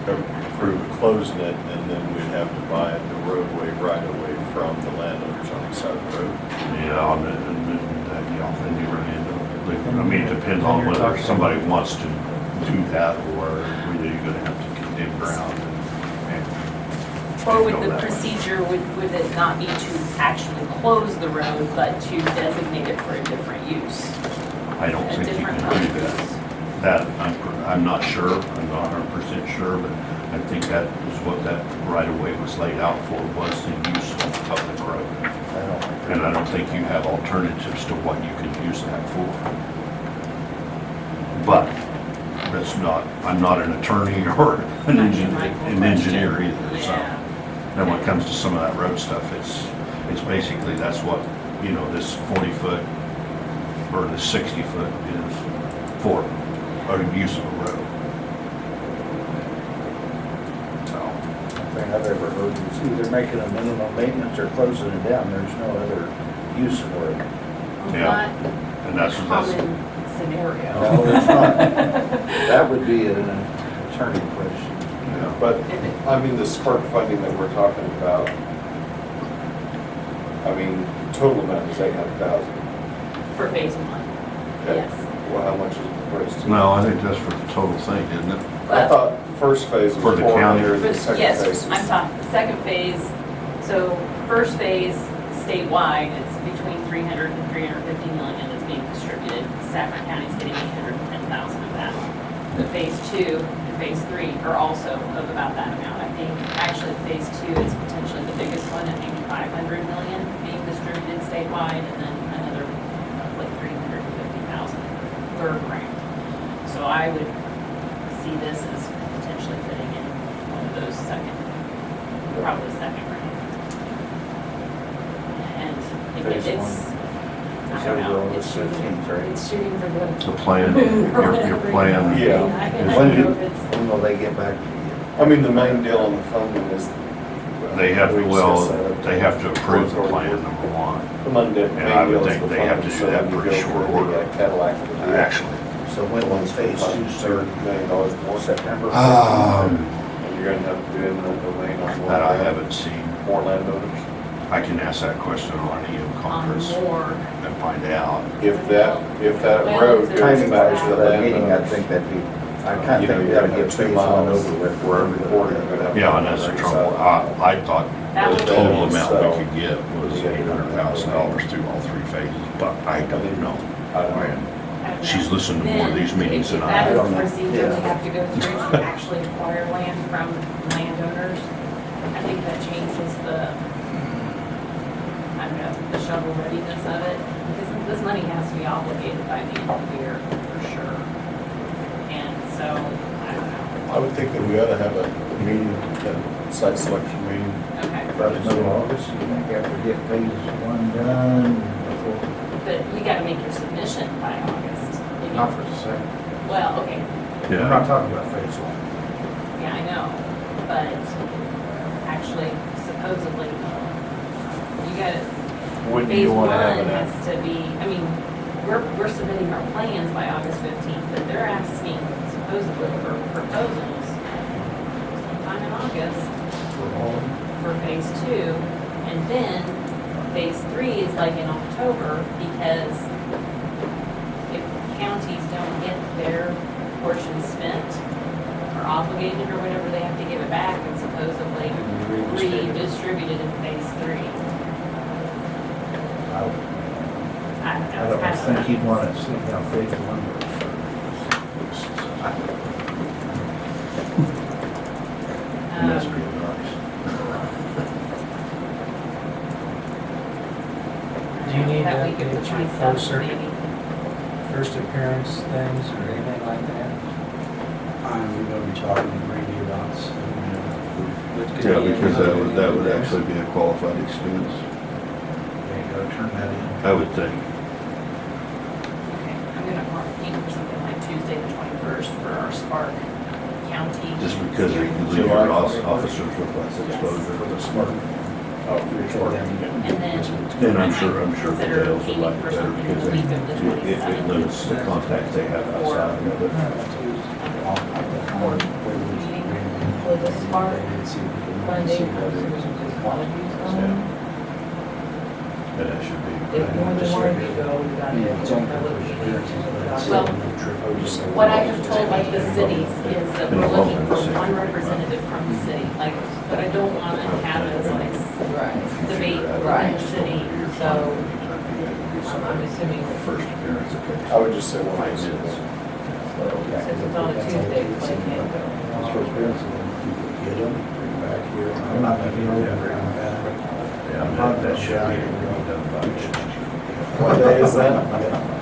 [SPEAKER 5] approve closing it, and then we'd have to buy the roadway right away from the landowners on the side of the road.
[SPEAKER 8] Yeah, then you run into, I mean, it depends on whether somebody wants to do that or whether you're gonna have to condemn ground and.
[SPEAKER 3] or would
[SPEAKER 8] go
[SPEAKER 3] the
[SPEAKER 8] that way.
[SPEAKER 3] procedure, would it not be to actually close the road, but to designate it for a different use?
[SPEAKER 8] I don't
[SPEAKER 3] A
[SPEAKER 8] think you
[SPEAKER 3] different
[SPEAKER 8] can do that. That, I'm not sure, I'm not 100% sure, but I think that is what that right of way was laid out for, was the use of public road. And I don't think you have alternatives to what you can use that for. But that's not, I'm not an attorney or an engineer either, so.
[SPEAKER 3] Yeah.
[SPEAKER 8] And when it comes to some of that road stuff, it's basically, that's what, this 40-foot or the 60-foot is for, or use of a road. So,
[SPEAKER 1] Thing I've ever heard is either making a minimum maintenance or closing it down. There's no other use for it.
[SPEAKER 8] Yeah. and that's,
[SPEAKER 3] Common scenario.
[SPEAKER 1] No, it's not. That would be an attorney question.
[SPEAKER 8] yeah.
[SPEAKER 5] But, I mean, the spark funding that we're talking about, I mean, total amount is 800,000.
[SPEAKER 3] For phase one,
[SPEAKER 5] Okay.
[SPEAKER 3] yes.
[SPEAKER 5] Well, how much is it for phase two?
[SPEAKER 8] No, I think that's for the total thing, isn't it?
[SPEAKER 5] I thought first phase
[SPEAKER 8] For
[SPEAKER 5] was
[SPEAKER 8] the county.
[SPEAKER 5] 400, the
[SPEAKER 3] But
[SPEAKER 5] second
[SPEAKER 3] yes,
[SPEAKER 5] phase is.
[SPEAKER 3] I'm talking, the second phase, so first phase statewide, it's between 300 and 350 million that's being distributed. Saffron County's getting 810,000 of that. The phase two and phase three are also of about that amount. I think, actually, phase two is potentially the biggest one, I think 500 million being distributed statewide, and then another like 350,000 third round. So I would see this as potentially fitting in one of those probably second round. And
[SPEAKER 1] Phase
[SPEAKER 3] it's,
[SPEAKER 1] one.
[SPEAKER 3] I don't know.
[SPEAKER 1] February
[SPEAKER 3] It's shooting
[SPEAKER 1] 15th, right?
[SPEAKER 3] It's shooting for
[SPEAKER 8] The
[SPEAKER 3] the
[SPEAKER 8] plan,
[SPEAKER 3] moon or
[SPEAKER 8] your
[SPEAKER 3] whatever.
[SPEAKER 8] plan.
[SPEAKER 5] Yeah.
[SPEAKER 3] I
[SPEAKER 1] When
[SPEAKER 3] don't
[SPEAKER 1] do-
[SPEAKER 3] know if it's,
[SPEAKER 1] When will they get back to you?
[SPEAKER 5] I mean, the main deal on the funding is.
[SPEAKER 8] They have,
[SPEAKER 5] we
[SPEAKER 8] well,
[SPEAKER 5] discussed that.
[SPEAKER 8] they have to approve the plan, number one.
[SPEAKER 5] The main
[SPEAKER 8] And I
[SPEAKER 5] deal
[SPEAKER 8] would
[SPEAKER 5] is
[SPEAKER 8] think
[SPEAKER 5] the
[SPEAKER 8] they have to
[SPEAKER 5] funding,
[SPEAKER 8] do
[SPEAKER 5] so
[SPEAKER 8] that
[SPEAKER 5] when you
[SPEAKER 8] pretty
[SPEAKER 5] go
[SPEAKER 8] short
[SPEAKER 5] through the
[SPEAKER 8] order.
[SPEAKER 5] Cadillac. with the-
[SPEAKER 8] Actually.
[SPEAKER 1] So when will phase two start?
[SPEAKER 5] $2 million more.
[SPEAKER 1] September?
[SPEAKER 8] Um,
[SPEAKER 5] And you're gonna have to do eminent domain on one.
[SPEAKER 8] That I haven't seen.
[SPEAKER 5] More landowners.
[SPEAKER 8] I can ask that question on an EM
[SPEAKER 3] on
[SPEAKER 8] conference
[SPEAKER 3] more.
[SPEAKER 8] and find out.
[SPEAKER 5] If that
[SPEAKER 3] Well,
[SPEAKER 5] road
[SPEAKER 3] there's
[SPEAKER 5] goes
[SPEAKER 1] Timing
[SPEAKER 5] back
[SPEAKER 1] wise
[SPEAKER 5] to
[SPEAKER 1] for
[SPEAKER 5] the
[SPEAKER 1] that meeting, I
[SPEAKER 5] landowners.
[SPEAKER 1] think that'd be, I kind
[SPEAKER 5] You
[SPEAKER 1] of
[SPEAKER 5] know,
[SPEAKER 1] think we
[SPEAKER 5] you're
[SPEAKER 1] gotta
[SPEAKER 5] gonna
[SPEAKER 1] get
[SPEAKER 5] have 2
[SPEAKER 1] phase one
[SPEAKER 5] miles
[SPEAKER 1] over with.
[SPEAKER 5] where every quarter you're gonna have.
[SPEAKER 8] Yeah, and that's the trouble. I thought
[SPEAKER 3] That
[SPEAKER 8] the
[SPEAKER 3] would
[SPEAKER 8] total
[SPEAKER 3] be-
[SPEAKER 8] amount we could get was $800,000 through all three phases, but I don't know.
[SPEAKER 5] I don't know.
[SPEAKER 8] And she's listened to more of these meetings than I
[SPEAKER 3] That is
[SPEAKER 8] have.
[SPEAKER 3] the procedure we
[SPEAKER 1] Yeah.
[SPEAKER 3] have to go through to actually acquire land from landowners. I think that changes the, I don't know, the shovel readiness of it, because this money has to be obligated by the end of the year, for sure. And so, I don't know.
[SPEAKER 5] I would think that we ought to have a meeting, a site selection meeting.
[SPEAKER 3] Okay,
[SPEAKER 1] About the middle of August, you think after get phase one done before,
[SPEAKER 3] but you gotta make your submission by August.
[SPEAKER 1] not for the second.
[SPEAKER 3] Well, okay,
[SPEAKER 1] We're not talking about phase one.
[SPEAKER 3] yeah, I know, but actually supposedly, you gotta,
[SPEAKER 5] When do
[SPEAKER 3] phase
[SPEAKER 5] you
[SPEAKER 3] one
[SPEAKER 5] wanna have it at?
[SPEAKER 3] has to be, I mean, we're submitting our plans by August 15th, but they're asking supposedly for proposals sometime in August for phase two, and then phase three is like in October, because if counties don't get their portion spent or obligated or whatever, they have to give it back and supposedly redistributed in phase three. I don't know.
[SPEAKER 1] I
[SPEAKER 3] it's
[SPEAKER 1] don't
[SPEAKER 3] kind of-
[SPEAKER 1] think you'd want to see how phase one works. That's
[SPEAKER 3] Um,
[SPEAKER 1] pretty nice.
[SPEAKER 4] Do you need
[SPEAKER 3] That
[SPEAKER 4] to
[SPEAKER 3] week of the
[SPEAKER 4] get your
[SPEAKER 3] 27th,
[SPEAKER 4] closed circuit,
[SPEAKER 3] maybe.
[SPEAKER 4] first appearance things or anything like that?
[SPEAKER 9] I'm gonna be talking to Randy about some,
[SPEAKER 8] Yeah, because that would actually be a qualified expense,
[SPEAKER 1] There you go, turn that in.
[SPEAKER 8] I would think.
[SPEAKER 3] Okay, I'm gonna mark Pete for something like Tuesday the 21st for our Spark County.
[SPEAKER 8] Just because you
[SPEAKER 3] steering.
[SPEAKER 8] leave your officers with less exposure.
[SPEAKER 5] For the smart. Oh, for your smart.
[SPEAKER 3] And then.
[SPEAKER 8] And I'm sure
[SPEAKER 3] Consider
[SPEAKER 8] Dales would
[SPEAKER 3] aiming
[SPEAKER 8] like
[SPEAKER 3] for
[SPEAKER 8] it better
[SPEAKER 3] something
[SPEAKER 8] because
[SPEAKER 3] the week of the
[SPEAKER 8] it
[SPEAKER 3] 27th.
[SPEAKER 8] limits the contacts they have outside of it.
[SPEAKER 3] Board meeting for the Spark Monday.
[SPEAKER 8] And that should be.
[SPEAKER 2] If more than one of you go, you gotta
[SPEAKER 9] Yeah,
[SPEAKER 2] have
[SPEAKER 9] it's
[SPEAKER 2] a
[SPEAKER 9] only
[SPEAKER 2] public
[SPEAKER 9] for
[SPEAKER 2] meeting.
[SPEAKER 3] Well, what I have told like the cities is that we're looking for one representative from the city, like, but I don't want to have it as like
[SPEAKER 2] Right.
[SPEAKER 3] debate within
[SPEAKER 2] Right.
[SPEAKER 3] the city,
[SPEAKER 2] So, I'm assuming that
[SPEAKER 8] First appearance of phase.
[SPEAKER 5] I would just say one.
[SPEAKER 8] 5 minutes.
[SPEAKER 2] since it's on a Tuesday, it's like, can't go.
[SPEAKER 9] That's what's been, so then people get them, bring them back here. I'm not gonna be over there.
[SPEAKER 8] Yeah, that should be done by.
[SPEAKER 5] What day is that?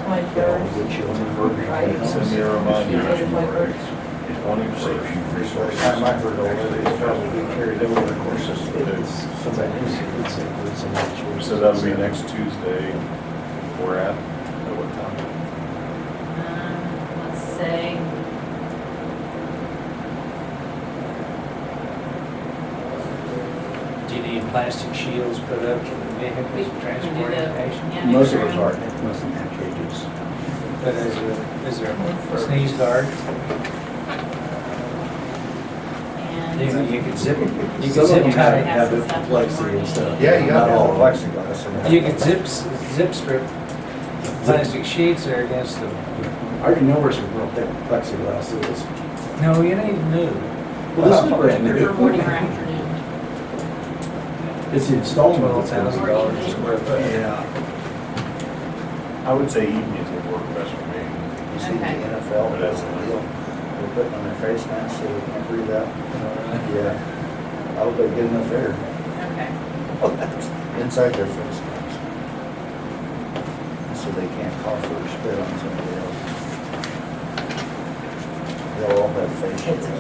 [SPEAKER 2] 21st. Right.
[SPEAKER 5] Send me a reminder.
[SPEAKER 2] Tuesday the 21st.
[SPEAKER 1] First time I heard all of it, it's probably been carried over, of course,
[SPEAKER 5] So that'll be next Tuesday. We're at what time?
[SPEAKER 3] Let's say,
[SPEAKER 4] Do you need plastic shields put up for the
[SPEAKER 3] we
[SPEAKER 4] vehicles
[SPEAKER 3] can do
[SPEAKER 4] transporting
[SPEAKER 3] the.
[SPEAKER 4] patients?
[SPEAKER 3] yeah,
[SPEAKER 9] Most of
[SPEAKER 3] next
[SPEAKER 9] us
[SPEAKER 3] round.
[SPEAKER 9] aren't, most of them have cages.
[SPEAKER 4] But is there a sneeze guard? You
[SPEAKER 3] And
[SPEAKER 4] you could zip, you could
[SPEAKER 9] Some of
[SPEAKER 4] zip
[SPEAKER 9] them
[SPEAKER 4] tie,
[SPEAKER 9] have the plexi and stuff.
[SPEAKER 1] Yeah, you got
[SPEAKER 9] Not
[SPEAKER 1] all
[SPEAKER 9] all
[SPEAKER 1] the
[SPEAKER 9] of them.
[SPEAKER 1] plexiglass in there.
[SPEAKER 4] you could zip strip plastic sheets there against the,
[SPEAKER 9] I already know where some real thick plexiglass is.
[SPEAKER 4] no, you need new.
[SPEAKER 9] Well, this is brand
[SPEAKER 3] for
[SPEAKER 9] new.
[SPEAKER 3] morning or afternoon.
[SPEAKER 9] It's the installment that's
[SPEAKER 4] $12,000 a square foot.
[SPEAKER 9] Yeah.
[SPEAKER 5] I would say evening would work best for me.
[SPEAKER 1] You see the
[SPEAKER 3] Okay.
[SPEAKER 1] NFL,
[SPEAKER 5] But
[SPEAKER 1] that's
[SPEAKER 5] that's
[SPEAKER 1] the
[SPEAKER 5] a-
[SPEAKER 1] deal. They're putting on their face masks so they can't breathe out. Yeah. I hope they get enough air
[SPEAKER 3] Okay.
[SPEAKER 1] inside their face masks. So they can't cough or spit on somebody else. They'll all have face shields on.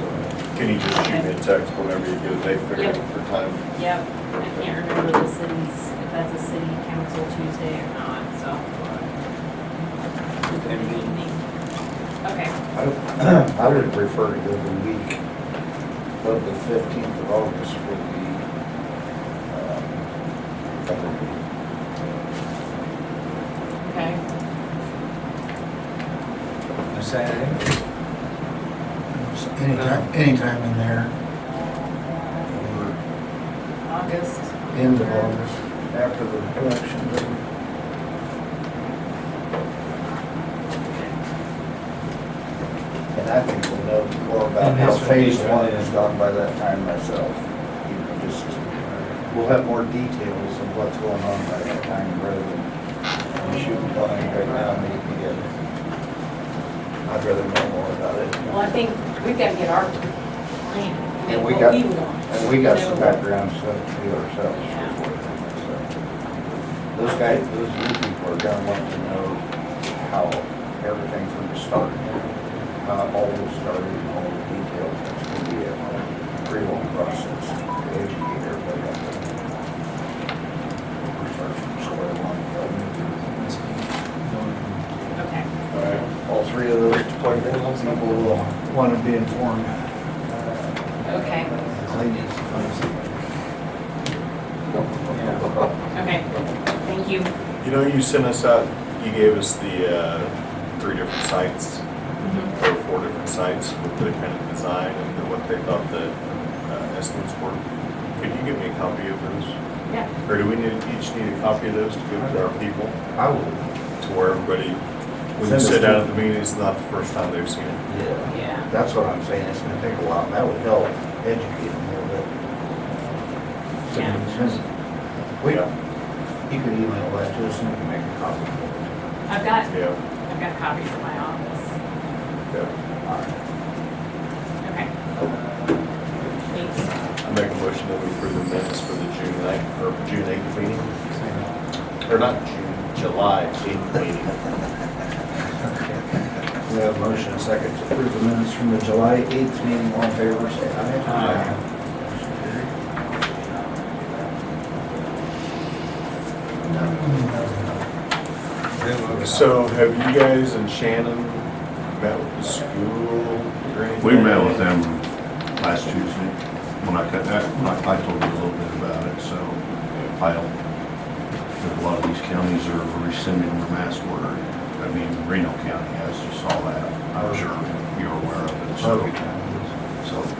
[SPEAKER 5] Can you just shoot me a text whenever you get a date figured
[SPEAKER 3] Yep.
[SPEAKER 5] for time?
[SPEAKER 3] Yep, I can't remember the cities, if that's a city council Tuesday or not, so. evening. Okay,
[SPEAKER 1] I would prefer to go the week of the 15th of August for the, other meeting.
[SPEAKER 3] okay.
[SPEAKER 4] A Saturday?
[SPEAKER 9] Anytime in there.
[SPEAKER 3] August.
[SPEAKER 1] Or end of August, after the election day. And I think we'll know more about
[SPEAKER 4] And
[SPEAKER 1] how
[SPEAKER 4] this would be
[SPEAKER 1] phase one
[SPEAKER 4] the-
[SPEAKER 1] is gone by that time myself. You know, just, we'll have more details of what's going on by that time rather than we shooting blind right now, maybe together. I'd rather know more about it.
[SPEAKER 3] Well, I think we've got to get our plan,
[SPEAKER 1] And
[SPEAKER 3] and
[SPEAKER 1] we
[SPEAKER 3] what
[SPEAKER 1] got-
[SPEAKER 3] we want.
[SPEAKER 1] And we got some
[SPEAKER 3] You know,
[SPEAKER 1] background stuff to do ourselves.
[SPEAKER 3] Yeah.
[SPEAKER 1] So, those guys, those new people are gonna want to know how everything's gonna start, how it all started, and all the details. It's gonna be a pretty long process to educate everybody on that. We're starting from square one.
[SPEAKER 3] Okay,
[SPEAKER 1] All three of those people will want to be informed.
[SPEAKER 3] okay,
[SPEAKER 1] Cleanest.
[SPEAKER 3] okay. Thank you.
[SPEAKER 5] You know, you sent us out, you gave us the 3 different sites,
[SPEAKER 3] Mhm.
[SPEAKER 5] or 4 different sites with the kind of design and what they thought the estimates were. Could you give me a copy of those?
[SPEAKER 3] Yeah.
[SPEAKER 5] Or do we each need a copy of those to give to our people,
[SPEAKER 1] I will.
[SPEAKER 5] to where everybody, when you
[SPEAKER 1] Send us
[SPEAKER 5] sit down
[SPEAKER 1] to-
[SPEAKER 5] at the meeting, it's not the first time they've seen it?
[SPEAKER 1] Yeah.
[SPEAKER 3] Yeah.
[SPEAKER 1] That's what I'm saying, it's gonna take a while, that would help educate them a little bit.
[SPEAKER 3] Yeah.
[SPEAKER 1] Wait, you could email that to us and we can make a copy.
[SPEAKER 3] I've got
[SPEAKER 5] Yeah.
[SPEAKER 3] copies in my office.
[SPEAKER 5] Yeah.
[SPEAKER 3] Okay. Thanks.
[SPEAKER 5] I make a motion that we approve the minutes for the June 9th, or June 8th meeting. Or not June, July 8th meeting.
[SPEAKER 1] We have a motion and a second to approve the minutes from the July 8th meeting, all in favor, say aye.
[SPEAKER 4] Aye.
[SPEAKER 5] So have you guys and Shannon met with the school or anything?
[SPEAKER 8] We met with them last Tuesday, when I told you a little bit about it, so I don't, a lot of these counties are rescinding their mask order. I mean, Reno County has, you saw that, I'm sure you're aware of it, so.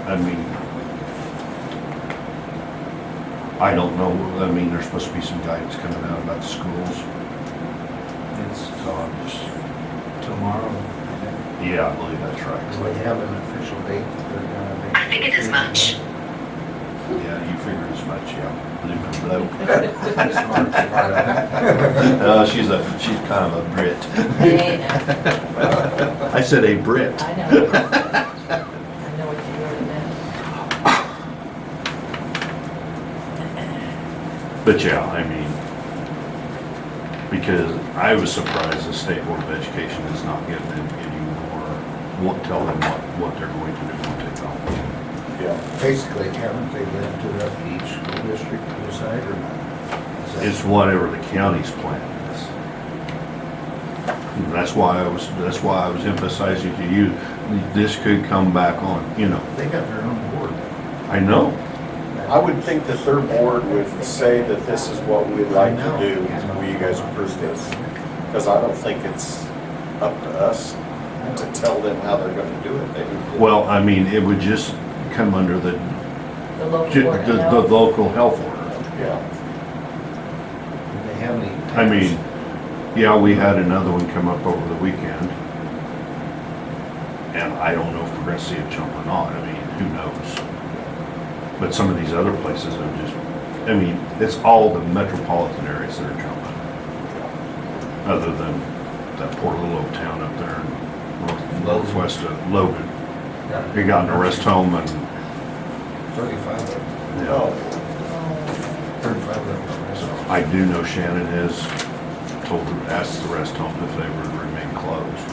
[SPEAKER 8] I mean, I don't know, I mean, there's supposed to be some guidance coming out about the schools,
[SPEAKER 4] It's
[SPEAKER 8] so I'm just,
[SPEAKER 4] tomorrow.
[SPEAKER 8] yeah, I believe that's right.
[SPEAKER 1] Do they have an official date that they're gonna make?
[SPEAKER 10] I figured as much.
[SPEAKER 8] Yeah, you figured as much, yeah. Remember
[SPEAKER 1] Smart.
[SPEAKER 8] she's kind of a Brit.
[SPEAKER 2] Hey,
[SPEAKER 8] I said a Brit.
[SPEAKER 2] I know. I know what you wrote in.
[SPEAKER 8] But yeah, I mean, because I was surprised the State Board of Education is not giving them any more, won't tell them what they're going to do with technology.
[SPEAKER 5] Yeah.
[SPEAKER 1] Basically, haven't they left it up to each school district to decide or not? Is that-
[SPEAKER 8] It's whatever the county's plan is. And that's why I was emphasizing to you, this could come back on, you know.
[SPEAKER 1] They got their own board.
[SPEAKER 8] I know,
[SPEAKER 5] I would think that their board would say that this is what we'd like to do, will you guys approve this? Because I don't think it's up to us to tell them how they're gonna do it. They would-
[SPEAKER 8] well, I mean, it would just come under the
[SPEAKER 2] The local board of
[SPEAKER 8] the
[SPEAKER 2] health.
[SPEAKER 8] local health order.
[SPEAKER 5] Yeah.
[SPEAKER 1] Do they have any?
[SPEAKER 8] I mean, yeah, we had another one come up over the weekend. And I don't know if we're gonna see a jump or not, I mean, who knows? But some of these other places are just, I mean, it's all the metropolitan areas that are jumping. Other than that poor little old town up there in northwest of Logan. They got in a rest home and,
[SPEAKER 1] 35 of them.
[SPEAKER 8] you
[SPEAKER 5] Oh,
[SPEAKER 8] know,
[SPEAKER 1] 35 of them.
[SPEAKER 8] I do know Shannon has asked the rest home if they would remain closed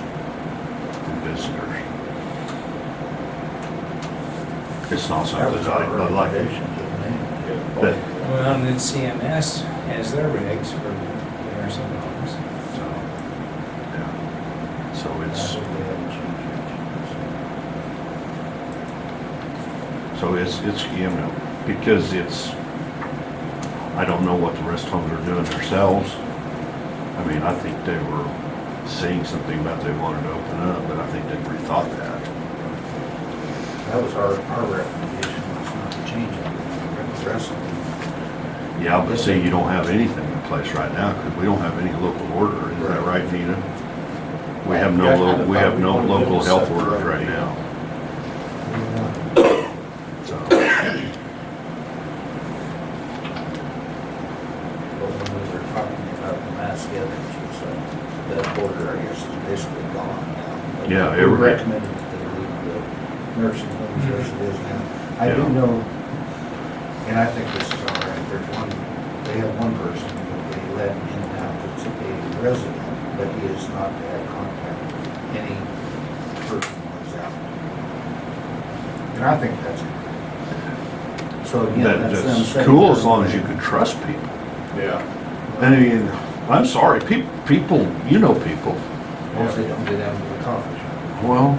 [SPEAKER 8] for visitors. It's not
[SPEAKER 1] That
[SPEAKER 8] something
[SPEAKER 1] was
[SPEAKER 8] I
[SPEAKER 1] our
[SPEAKER 8] like.
[SPEAKER 1] recommendation to them.
[SPEAKER 8] But,
[SPEAKER 4] Well, and then CMS has their regs for the nursing homes.
[SPEAKER 8] so, yeah. So
[SPEAKER 9] I
[SPEAKER 8] it's,
[SPEAKER 9] hope they haven't changed
[SPEAKER 8] you know, because it's, I don't know what the rest of them are doing themselves. I mean, I think they were saying something about they wanted to open up, but I think they've rethought that.
[SPEAKER 9] That was our recommendation, was not to change it. The rest of them,
[SPEAKER 8] Yeah, but see, you don't have anything in place right now, because we don't have any local order, is that right, Nina? We have
[SPEAKER 5] Yeah, I kinda
[SPEAKER 8] we
[SPEAKER 5] thought
[SPEAKER 8] have
[SPEAKER 5] we
[SPEAKER 8] no
[SPEAKER 5] wanted
[SPEAKER 8] local
[SPEAKER 5] to
[SPEAKER 8] health
[SPEAKER 5] set the
[SPEAKER 8] orders right
[SPEAKER 5] rate.
[SPEAKER 8] now, so.
[SPEAKER 9] but when we were talking about the mass gatherings, that order, I guess, is basically gone now. But
[SPEAKER 8] Yeah,
[SPEAKER 9] we
[SPEAKER 8] every-
[SPEAKER 9] recommended that they leave the nursing homes as it is now. I do
[SPEAKER 8] Yeah.
[SPEAKER 9] know, and I think this is all right, there's one, they have one person that they let in now that's a resident, but he is not to have contact with any person who is out. And I think that's good. So again, that's them
[SPEAKER 8] That's
[SPEAKER 9] saying.
[SPEAKER 8] cool as long as you can trust people.
[SPEAKER 5] Yeah.
[SPEAKER 8] I mean, I'm sorry, people, you know people.
[SPEAKER 9] Once they don't get down to the coffee shop.
[SPEAKER 8] Well,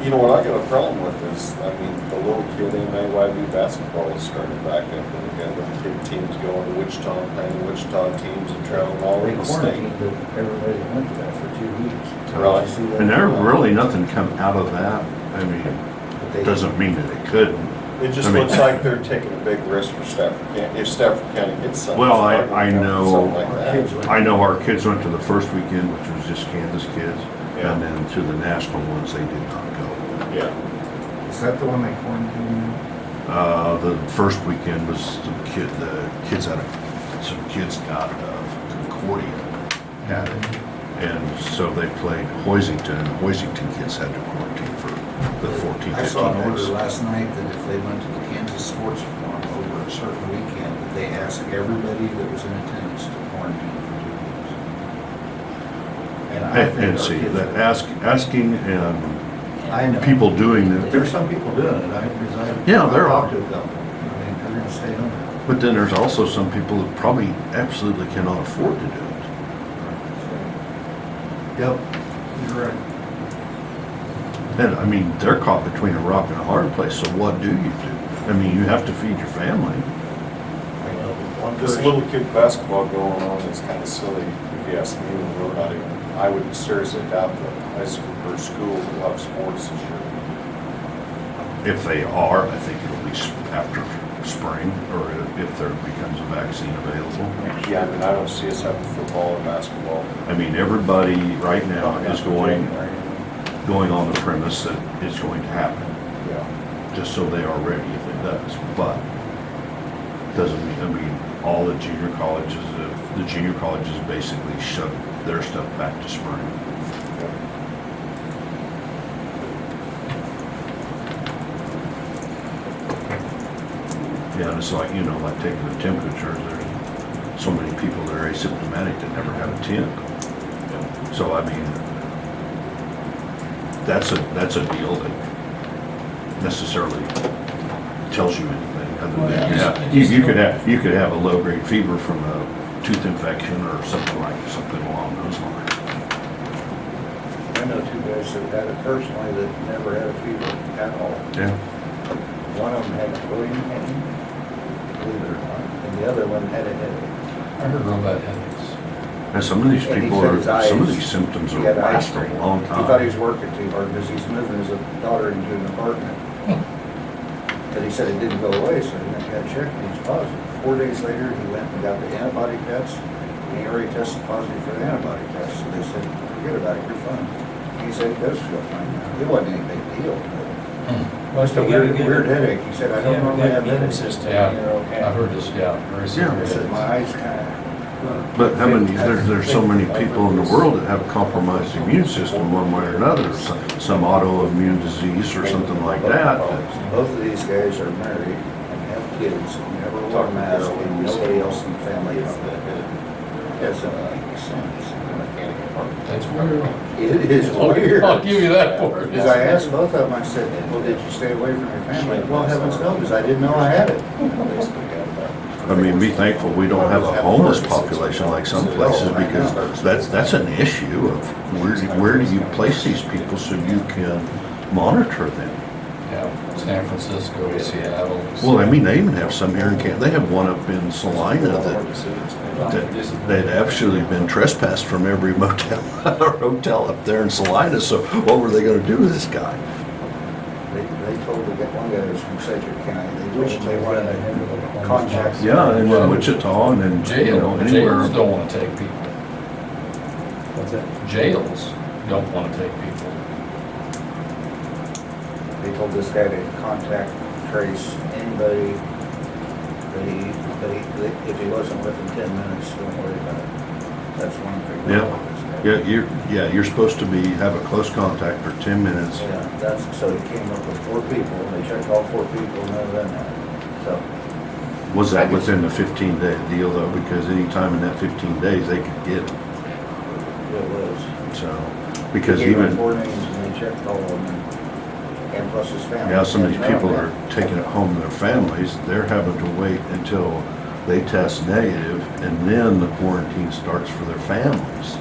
[SPEAKER 5] You know what I got a problem with is, I mean, the little kid MAYB basketball is starting back up, and we got little kid teams going to Wichita and playing Wichita teams and traveling all
[SPEAKER 9] They
[SPEAKER 5] over the state.
[SPEAKER 9] quarantined everybody that went to that for 2 weeks.
[SPEAKER 5] Really?
[SPEAKER 9] Did you see that?
[SPEAKER 8] and there really nothing come out of that. I mean,
[SPEAKER 9] But they-
[SPEAKER 8] doesn't mean that it couldn't.
[SPEAKER 5] It just
[SPEAKER 8] I mean-
[SPEAKER 5] looks like they're taking a big risk for Stafford County, if Stafford County gets something.
[SPEAKER 8] Well, I
[SPEAKER 5] Stafford County,
[SPEAKER 8] know-
[SPEAKER 5] Something like
[SPEAKER 9] Our
[SPEAKER 5] that.
[SPEAKER 9] kids went-
[SPEAKER 8] I know our kids went to the first weekend, which was just Kansas kids,
[SPEAKER 5] Yeah.
[SPEAKER 8] and then to the national ones, they did not go.
[SPEAKER 5] Yeah.
[SPEAKER 9] Is that the one they quarantined?
[SPEAKER 8] The first weekend was the kids had some kids out of Concordia had it. And so they played Hoisington, and the Hoisington kids had to quarantine for the 14,
[SPEAKER 9] I saw an
[SPEAKER 8] 15
[SPEAKER 9] order
[SPEAKER 8] days.
[SPEAKER 9] last night that if they went to the Kansas Sports Forum over a certain weekend, that they asked everybody that was in attendance to quarantine for 2 weeks. And I think
[SPEAKER 8] And
[SPEAKER 9] our
[SPEAKER 8] see,
[SPEAKER 9] kids
[SPEAKER 8] that
[SPEAKER 9] are-
[SPEAKER 8] asking and
[SPEAKER 9] I know.
[SPEAKER 8] people doing that,
[SPEAKER 9] There's some people doing it, because I.
[SPEAKER 8] Yeah, there
[SPEAKER 9] I talked
[SPEAKER 8] are.
[SPEAKER 9] to a couple. I mean, they're gonna stay home.
[SPEAKER 8] but then there's also some people that probably absolutely cannot afford to do it.
[SPEAKER 9] Yep, you're right.
[SPEAKER 8] And I mean, they're caught between a rock and a hard place, so what do you do? I mean, you have to feed your family.
[SPEAKER 9] I know one
[SPEAKER 5] This
[SPEAKER 9] person-
[SPEAKER 5] little kid basketball going on is kind of silly, if you ask me, when we're not even, I would seriously doubt that high school or school will have sports this year.
[SPEAKER 8] If they are, I think it'll be after spring, or if there becomes a vaccine available.
[SPEAKER 5] Yeah, I mean, I don't see us having football or basketball.
[SPEAKER 8] I mean, everybody right now is going on the premise that it's going to happen,
[SPEAKER 5] Yeah.
[SPEAKER 8] just so they are ready if it does. But doesn't mean, I mean, all the junior colleges basically shut their stuff back to spring. Yeah, and it's like, you know, like taking the temperatures, there's so many people that are asymptomatic that never have a tent. So, I mean, that's a deal that necessarily tells you anything other
[SPEAKER 6] Well,
[SPEAKER 8] than,
[SPEAKER 6] yeah,
[SPEAKER 8] yeah,
[SPEAKER 6] I
[SPEAKER 8] you
[SPEAKER 6] just-
[SPEAKER 8] you could have a low-grade fever from a tooth infection or something along those lines.
[SPEAKER 1] I know 2 guys that had it personally that never had a fever at all.
[SPEAKER 8] Yeah.
[SPEAKER 1] One of them had growing pain, believe it or not, and the other one had a headache.
[SPEAKER 6] I heard real bad headaches.
[SPEAKER 8] And some of these
[SPEAKER 1] And he
[SPEAKER 8] people
[SPEAKER 1] said
[SPEAKER 8] are,
[SPEAKER 1] his
[SPEAKER 8] some of
[SPEAKER 1] eyes-
[SPEAKER 8] these symptoms
[SPEAKER 1] He
[SPEAKER 8] will
[SPEAKER 1] had eye
[SPEAKER 8] last
[SPEAKER 1] strain.
[SPEAKER 8] a long
[SPEAKER 1] He thought he was
[SPEAKER 8] time.
[SPEAKER 1] working too hard because he's moving his daughter into an apartment. But he said it didn't go away, so he went and got checked and he's positive. 4 days later, he went and got the antibody test, and he already tested positive for the antibody test. So they said, forget about it, you're fine. He said he does feel fine now. It wasn't any big deal, but just a weird headache. He said, I don't normally have headaches.
[SPEAKER 6] Yeah,
[SPEAKER 1] You're okay.
[SPEAKER 6] I've heard this, yeah, very
[SPEAKER 8] Yeah.
[SPEAKER 1] He
[SPEAKER 6] serious.
[SPEAKER 1] said, my eyes kind of.
[SPEAKER 8] But how many, there's so many people in the world that have a compromised immune system one way or another, some autoimmune disease or something like that.
[SPEAKER 1] Both of these guys are married and have kids, and never wore a mask, and nobody else in the family is that. That doesn't make sense.
[SPEAKER 6] That's weird.
[SPEAKER 1] It is weird.
[SPEAKER 6] I'll give you that for it.
[SPEAKER 1] Because I asked both of them, I said, well, did you stay away from your family? Well, heavens no, because I didn't know I had it.
[SPEAKER 8] I mean, be thankful we don't have a homeless population like some places, because that's an issue of where do you place these people so you can monitor them?
[SPEAKER 6] Yeah, San Francisco, Seattle.
[SPEAKER 8] Well, I mean, they even have some here in Canada. They have one up in Salina that they'd actually been trespassed from every motel or hotel up there in Salina. So what were they gonna do with this guy?
[SPEAKER 9] They told the one guy was from Sedgwick County, they told him they wanted to contact.
[SPEAKER 8] Yeah, and in Wichita and then, you know, anywhere.
[SPEAKER 6] Jails don't wanna take people.
[SPEAKER 4] What's that?
[SPEAKER 6] Jails don't wanna take people.
[SPEAKER 9] They told this guy to contact, trace anybody, if he wasn't within 10 minutes, don't worry about it. That's one thing.
[SPEAKER 8] You're supposed to have a close contact for 10 minutes.
[SPEAKER 9] Yeah, so he came up with 4 people, and they checked all 4 people, none of them had it. So,
[SPEAKER 8] Was that within the 15-day deal though? Because any time in that 15 days, they could get it.
[SPEAKER 9] it was.
[SPEAKER 8] So, because
[SPEAKER 9] He gave them
[SPEAKER 8] even,
[SPEAKER 9] 4 names, and they checked all of them, and plus his family.
[SPEAKER 8] yeah, some of these
[SPEAKER 9] And
[SPEAKER 8] people
[SPEAKER 9] none
[SPEAKER 8] are
[SPEAKER 9] of them-
[SPEAKER 8] taking it home to their families. They're having to wait until they test negative, and then the quarantine starts for their families.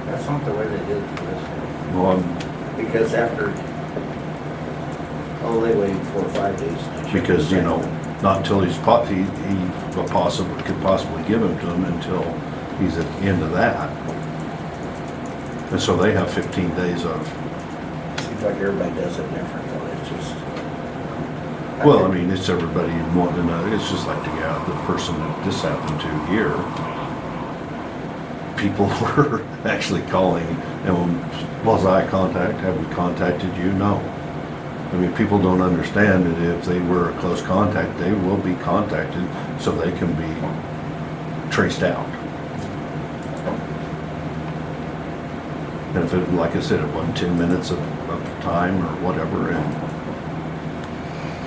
[SPEAKER 9] That's not the way they did it for this guy.
[SPEAKER 8] Well,
[SPEAKER 9] Because after, they waited 4 or 5 days. to check
[SPEAKER 8] because,
[SPEAKER 9] the
[SPEAKER 8] you know,
[SPEAKER 9] second
[SPEAKER 8] not until he could possibly give them to them until he's at the end of that. And so they have 15 days of,
[SPEAKER 9] one. Seems like everybody does it different, though, it's just.
[SPEAKER 8] well, I mean, it's everybody wanting to know. It's just like the person that this happened to here. People were actually calling, and was I contact? Have we contacted you? No. I mean, people don't understand that if they were a close contact, they will be contacted so they can be traced out. And if it, like I said, it wasn't 10 minutes of time or whatever, and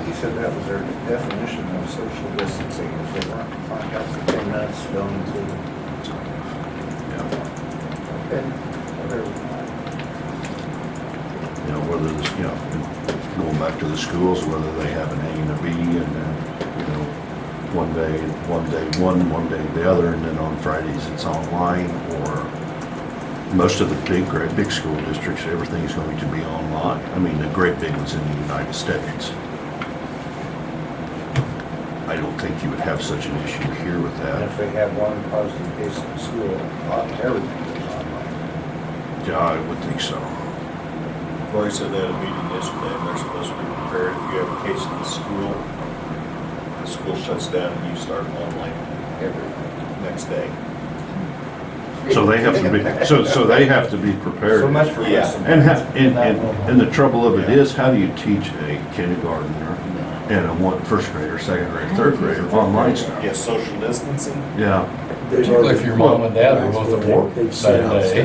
[SPEAKER 9] He said that was their definition of social distancing, if they weren't in contact for 10 minutes, don't include it. Okay, whatever.
[SPEAKER 8] you know, whether this, you know, going back to the schools, whether they have an A and a B, and then, you know, one day one day the other, and then on Fridays it's online, or most of the great big school districts, everything's going to be online. I mean, the great big ones in the United States. I don't think you would have such an issue here with
[SPEAKER 9] And
[SPEAKER 8] that.
[SPEAKER 9] if they have one positive case in the school, everything goes online.
[SPEAKER 8] Yeah, I would think so.
[SPEAKER 5] Corey said they had a meeting yesterday, and they're supposed to be prepared if you have a case in the school shuts down and you start online next day.
[SPEAKER 8] So they have to be, so they have to be prepared.
[SPEAKER 9] So much for
[SPEAKER 5] Yeah.
[SPEAKER 9] this.
[SPEAKER 8] And the trouble of it is, how do you teach a kindergartner and a first grader, second grader, third grader online stuff?
[SPEAKER 5] Yeah, social distancing.
[SPEAKER 8] Yeah,
[SPEAKER 6] Particularly if your mom and dad are both at work that day.
[SPEAKER 2] Exactly.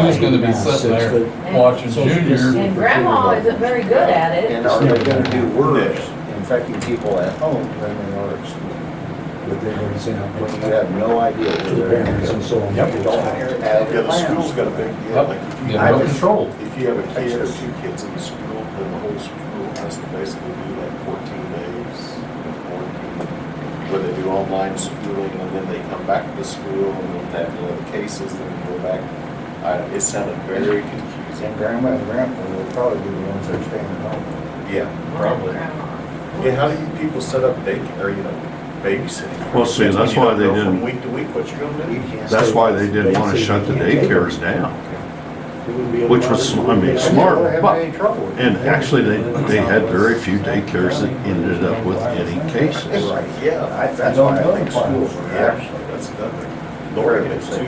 [SPEAKER 6] Who's gonna be sitting there watching Junior?
[SPEAKER 2] And grandma isn't very good at it.
[SPEAKER 9] And are they gonna do worse infecting people at home than they are at school?
[SPEAKER 10] But they're going to send out
[SPEAKER 9] When you have no idea
[SPEAKER 10] to
[SPEAKER 9] where they're
[SPEAKER 10] parents and so on.
[SPEAKER 9] You don't have
[SPEAKER 5] Yeah, the school's got a big deal,
[SPEAKER 6] Yep.
[SPEAKER 5] like if you
[SPEAKER 6] Yeah,
[SPEAKER 5] have
[SPEAKER 6] no
[SPEAKER 5] a
[SPEAKER 6] control.
[SPEAKER 5] If you have a kid or 2 kids in the school, then the whole school has to basically do like 14 days of quarantine, where they do online schooling, and then they come back to the school, and then they have to have cases, then they go back. It sounded very confusing.
[SPEAKER 9] And grandma and grandpa will probably be the ones that are staying at home.
[SPEAKER 5] Yeah, probably. Yeah, how do you people set up daycare, or, babysitting?
[SPEAKER 8] Well, see,
[SPEAKER 5] Kids when
[SPEAKER 8] that's
[SPEAKER 5] you
[SPEAKER 8] why
[SPEAKER 5] don't
[SPEAKER 8] they
[SPEAKER 5] know from
[SPEAKER 8] didn't-
[SPEAKER 5] week to week what you're gonna
[SPEAKER 9] You
[SPEAKER 5] do?
[SPEAKER 9] can't
[SPEAKER 8] that's
[SPEAKER 9] stay-
[SPEAKER 8] why they didn't want to shut the daycares down, which was, I mean,
[SPEAKER 9] They're
[SPEAKER 8] smart,
[SPEAKER 9] not having
[SPEAKER 8] but,
[SPEAKER 9] any trouble with it.
[SPEAKER 8] and actually, they had very few daycares that ended up with any cases.
[SPEAKER 9] Right.
[SPEAKER 5] Yeah.
[SPEAKER 9] That's why I think schools are
[SPEAKER 5] Yeah,
[SPEAKER 9] actually.
[SPEAKER 5] that's another. Lori had 2.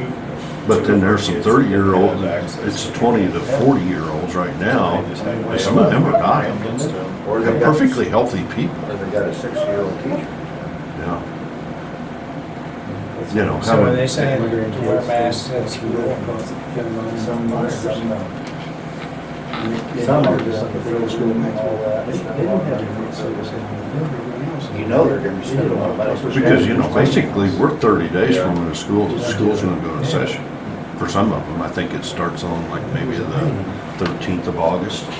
[SPEAKER 8] But then there's some 30-year-olds, it's 20 to 40-year-olds right now, and some of them are dying.
[SPEAKER 9] Or
[SPEAKER 8] They're
[SPEAKER 9] they got,
[SPEAKER 8] perfectly healthy people,
[SPEAKER 9] or they got a 6-year-old teacher.
[SPEAKER 8] yeah. You know,
[SPEAKER 4] So are
[SPEAKER 8] having,
[SPEAKER 4] they saying to wear masks at school?
[SPEAKER 9] Some are, some don't. Some are just in the field school and all that.
[SPEAKER 10] They don't have different service in
[SPEAKER 9] You know they're gonna be spending a lot of money.
[SPEAKER 8] because, you know, basically, we're 30 days from when the school's gonna go to session. For some of them, I think it starts on like maybe the 13th of August. I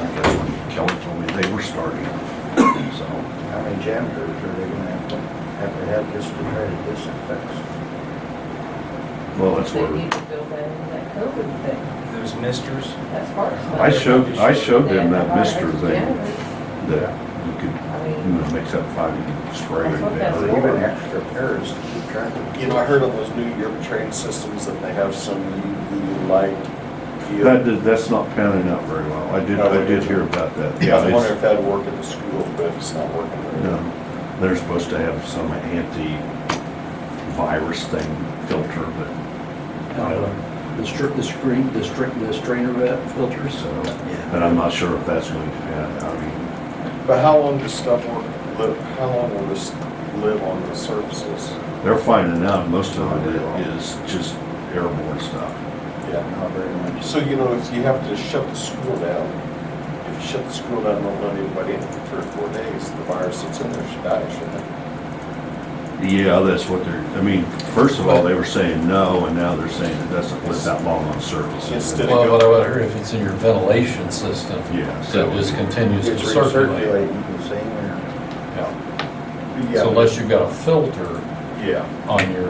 [SPEAKER 8] think that's when Kelly told me they were starting, so.
[SPEAKER 9] how many janitors are they gonna have just to try to disinfect?
[SPEAKER 8] Well, that's
[SPEAKER 2] They
[SPEAKER 8] where,
[SPEAKER 2] need to build that into that COVID thing,
[SPEAKER 4] Those misters,
[SPEAKER 2] that's part of it.
[SPEAKER 8] I showed them that
[SPEAKER 2] They have to
[SPEAKER 8] mister
[SPEAKER 2] hire
[SPEAKER 8] thing,
[SPEAKER 2] janitors.
[SPEAKER 8] that you could,
[SPEAKER 2] I
[SPEAKER 8] you
[SPEAKER 2] mean,
[SPEAKER 8] know, mix up 5, you can spray
[SPEAKER 2] That's
[SPEAKER 8] it
[SPEAKER 2] what that's
[SPEAKER 8] down.
[SPEAKER 9] Or even extra pairs to keep track of.
[SPEAKER 5] You know, I heard on those New York train systems that they have some UV light.
[SPEAKER 8] That's not panning out very well. I did hear about that.
[SPEAKER 5] I was wondering
[SPEAKER 8] it's-
[SPEAKER 5] if that'd work at the school, but if it's not working very
[SPEAKER 8] No,
[SPEAKER 5] well.
[SPEAKER 8] they're supposed to have some anti-virus thing filter, but
[SPEAKER 10] The strainer filters.
[SPEAKER 8] so, but I'm not sure if that's going to, I mean,
[SPEAKER 5] But how long does stuff how long will this live on the surfaces?
[SPEAKER 8] they're finding out most of it is just airborne stuff.
[SPEAKER 5] Yeah.
[SPEAKER 9] Not very much.
[SPEAKER 5] So, you know, if you have to shut the school down, if you shut the school down and don't let anybody in for 3 or 4 days, the virus that's in there should die, shouldn't it?
[SPEAKER 8] Yeah, that's what I mean, first of all, they were saying no, and now they're saying it doesn't live that long on surfaces.
[SPEAKER 5] Instead
[SPEAKER 6] Well, what I wonder if it's in your ventilation system,
[SPEAKER 8] Yeah,
[SPEAKER 6] so it just continues to
[SPEAKER 9] It's
[SPEAKER 6] circulate.
[SPEAKER 9] recirculating the same air.
[SPEAKER 6] Yeah. So unless you've got a filter
[SPEAKER 5] Yeah,
[SPEAKER 6] on your,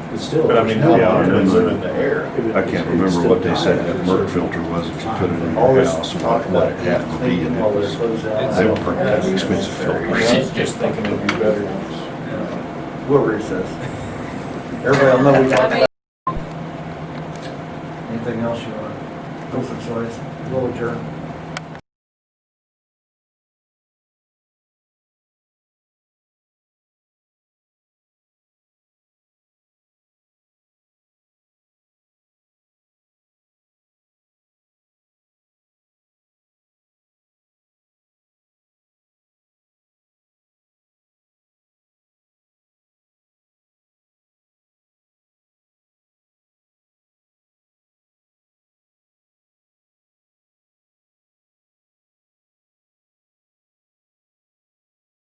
[SPEAKER 10] But still.
[SPEAKER 5] but I mean, how
[SPEAKER 8] Yeah,
[SPEAKER 5] long
[SPEAKER 8] and
[SPEAKER 5] does
[SPEAKER 8] then
[SPEAKER 5] it in the air?
[SPEAKER 8] I can't remember what they said that MERC filter was if you put it in
[SPEAKER 9] All
[SPEAKER 8] your
[SPEAKER 9] this
[SPEAKER 8] house,
[SPEAKER 9] talk
[SPEAKER 8] what
[SPEAKER 9] about
[SPEAKER 8] it had to be in
[SPEAKER 9] cleaning while
[SPEAKER 8] it.
[SPEAKER 9] they're closed down.
[SPEAKER 8] They were pretty expensive
[SPEAKER 5] I
[SPEAKER 8] filters.
[SPEAKER 5] was just thinking it'd be better ones.
[SPEAKER 9] We'll recess. Everybody will know we talked
[SPEAKER 2] I mean,
[SPEAKER 9] about. Anything else you want? Go for choice. We'll adjourn.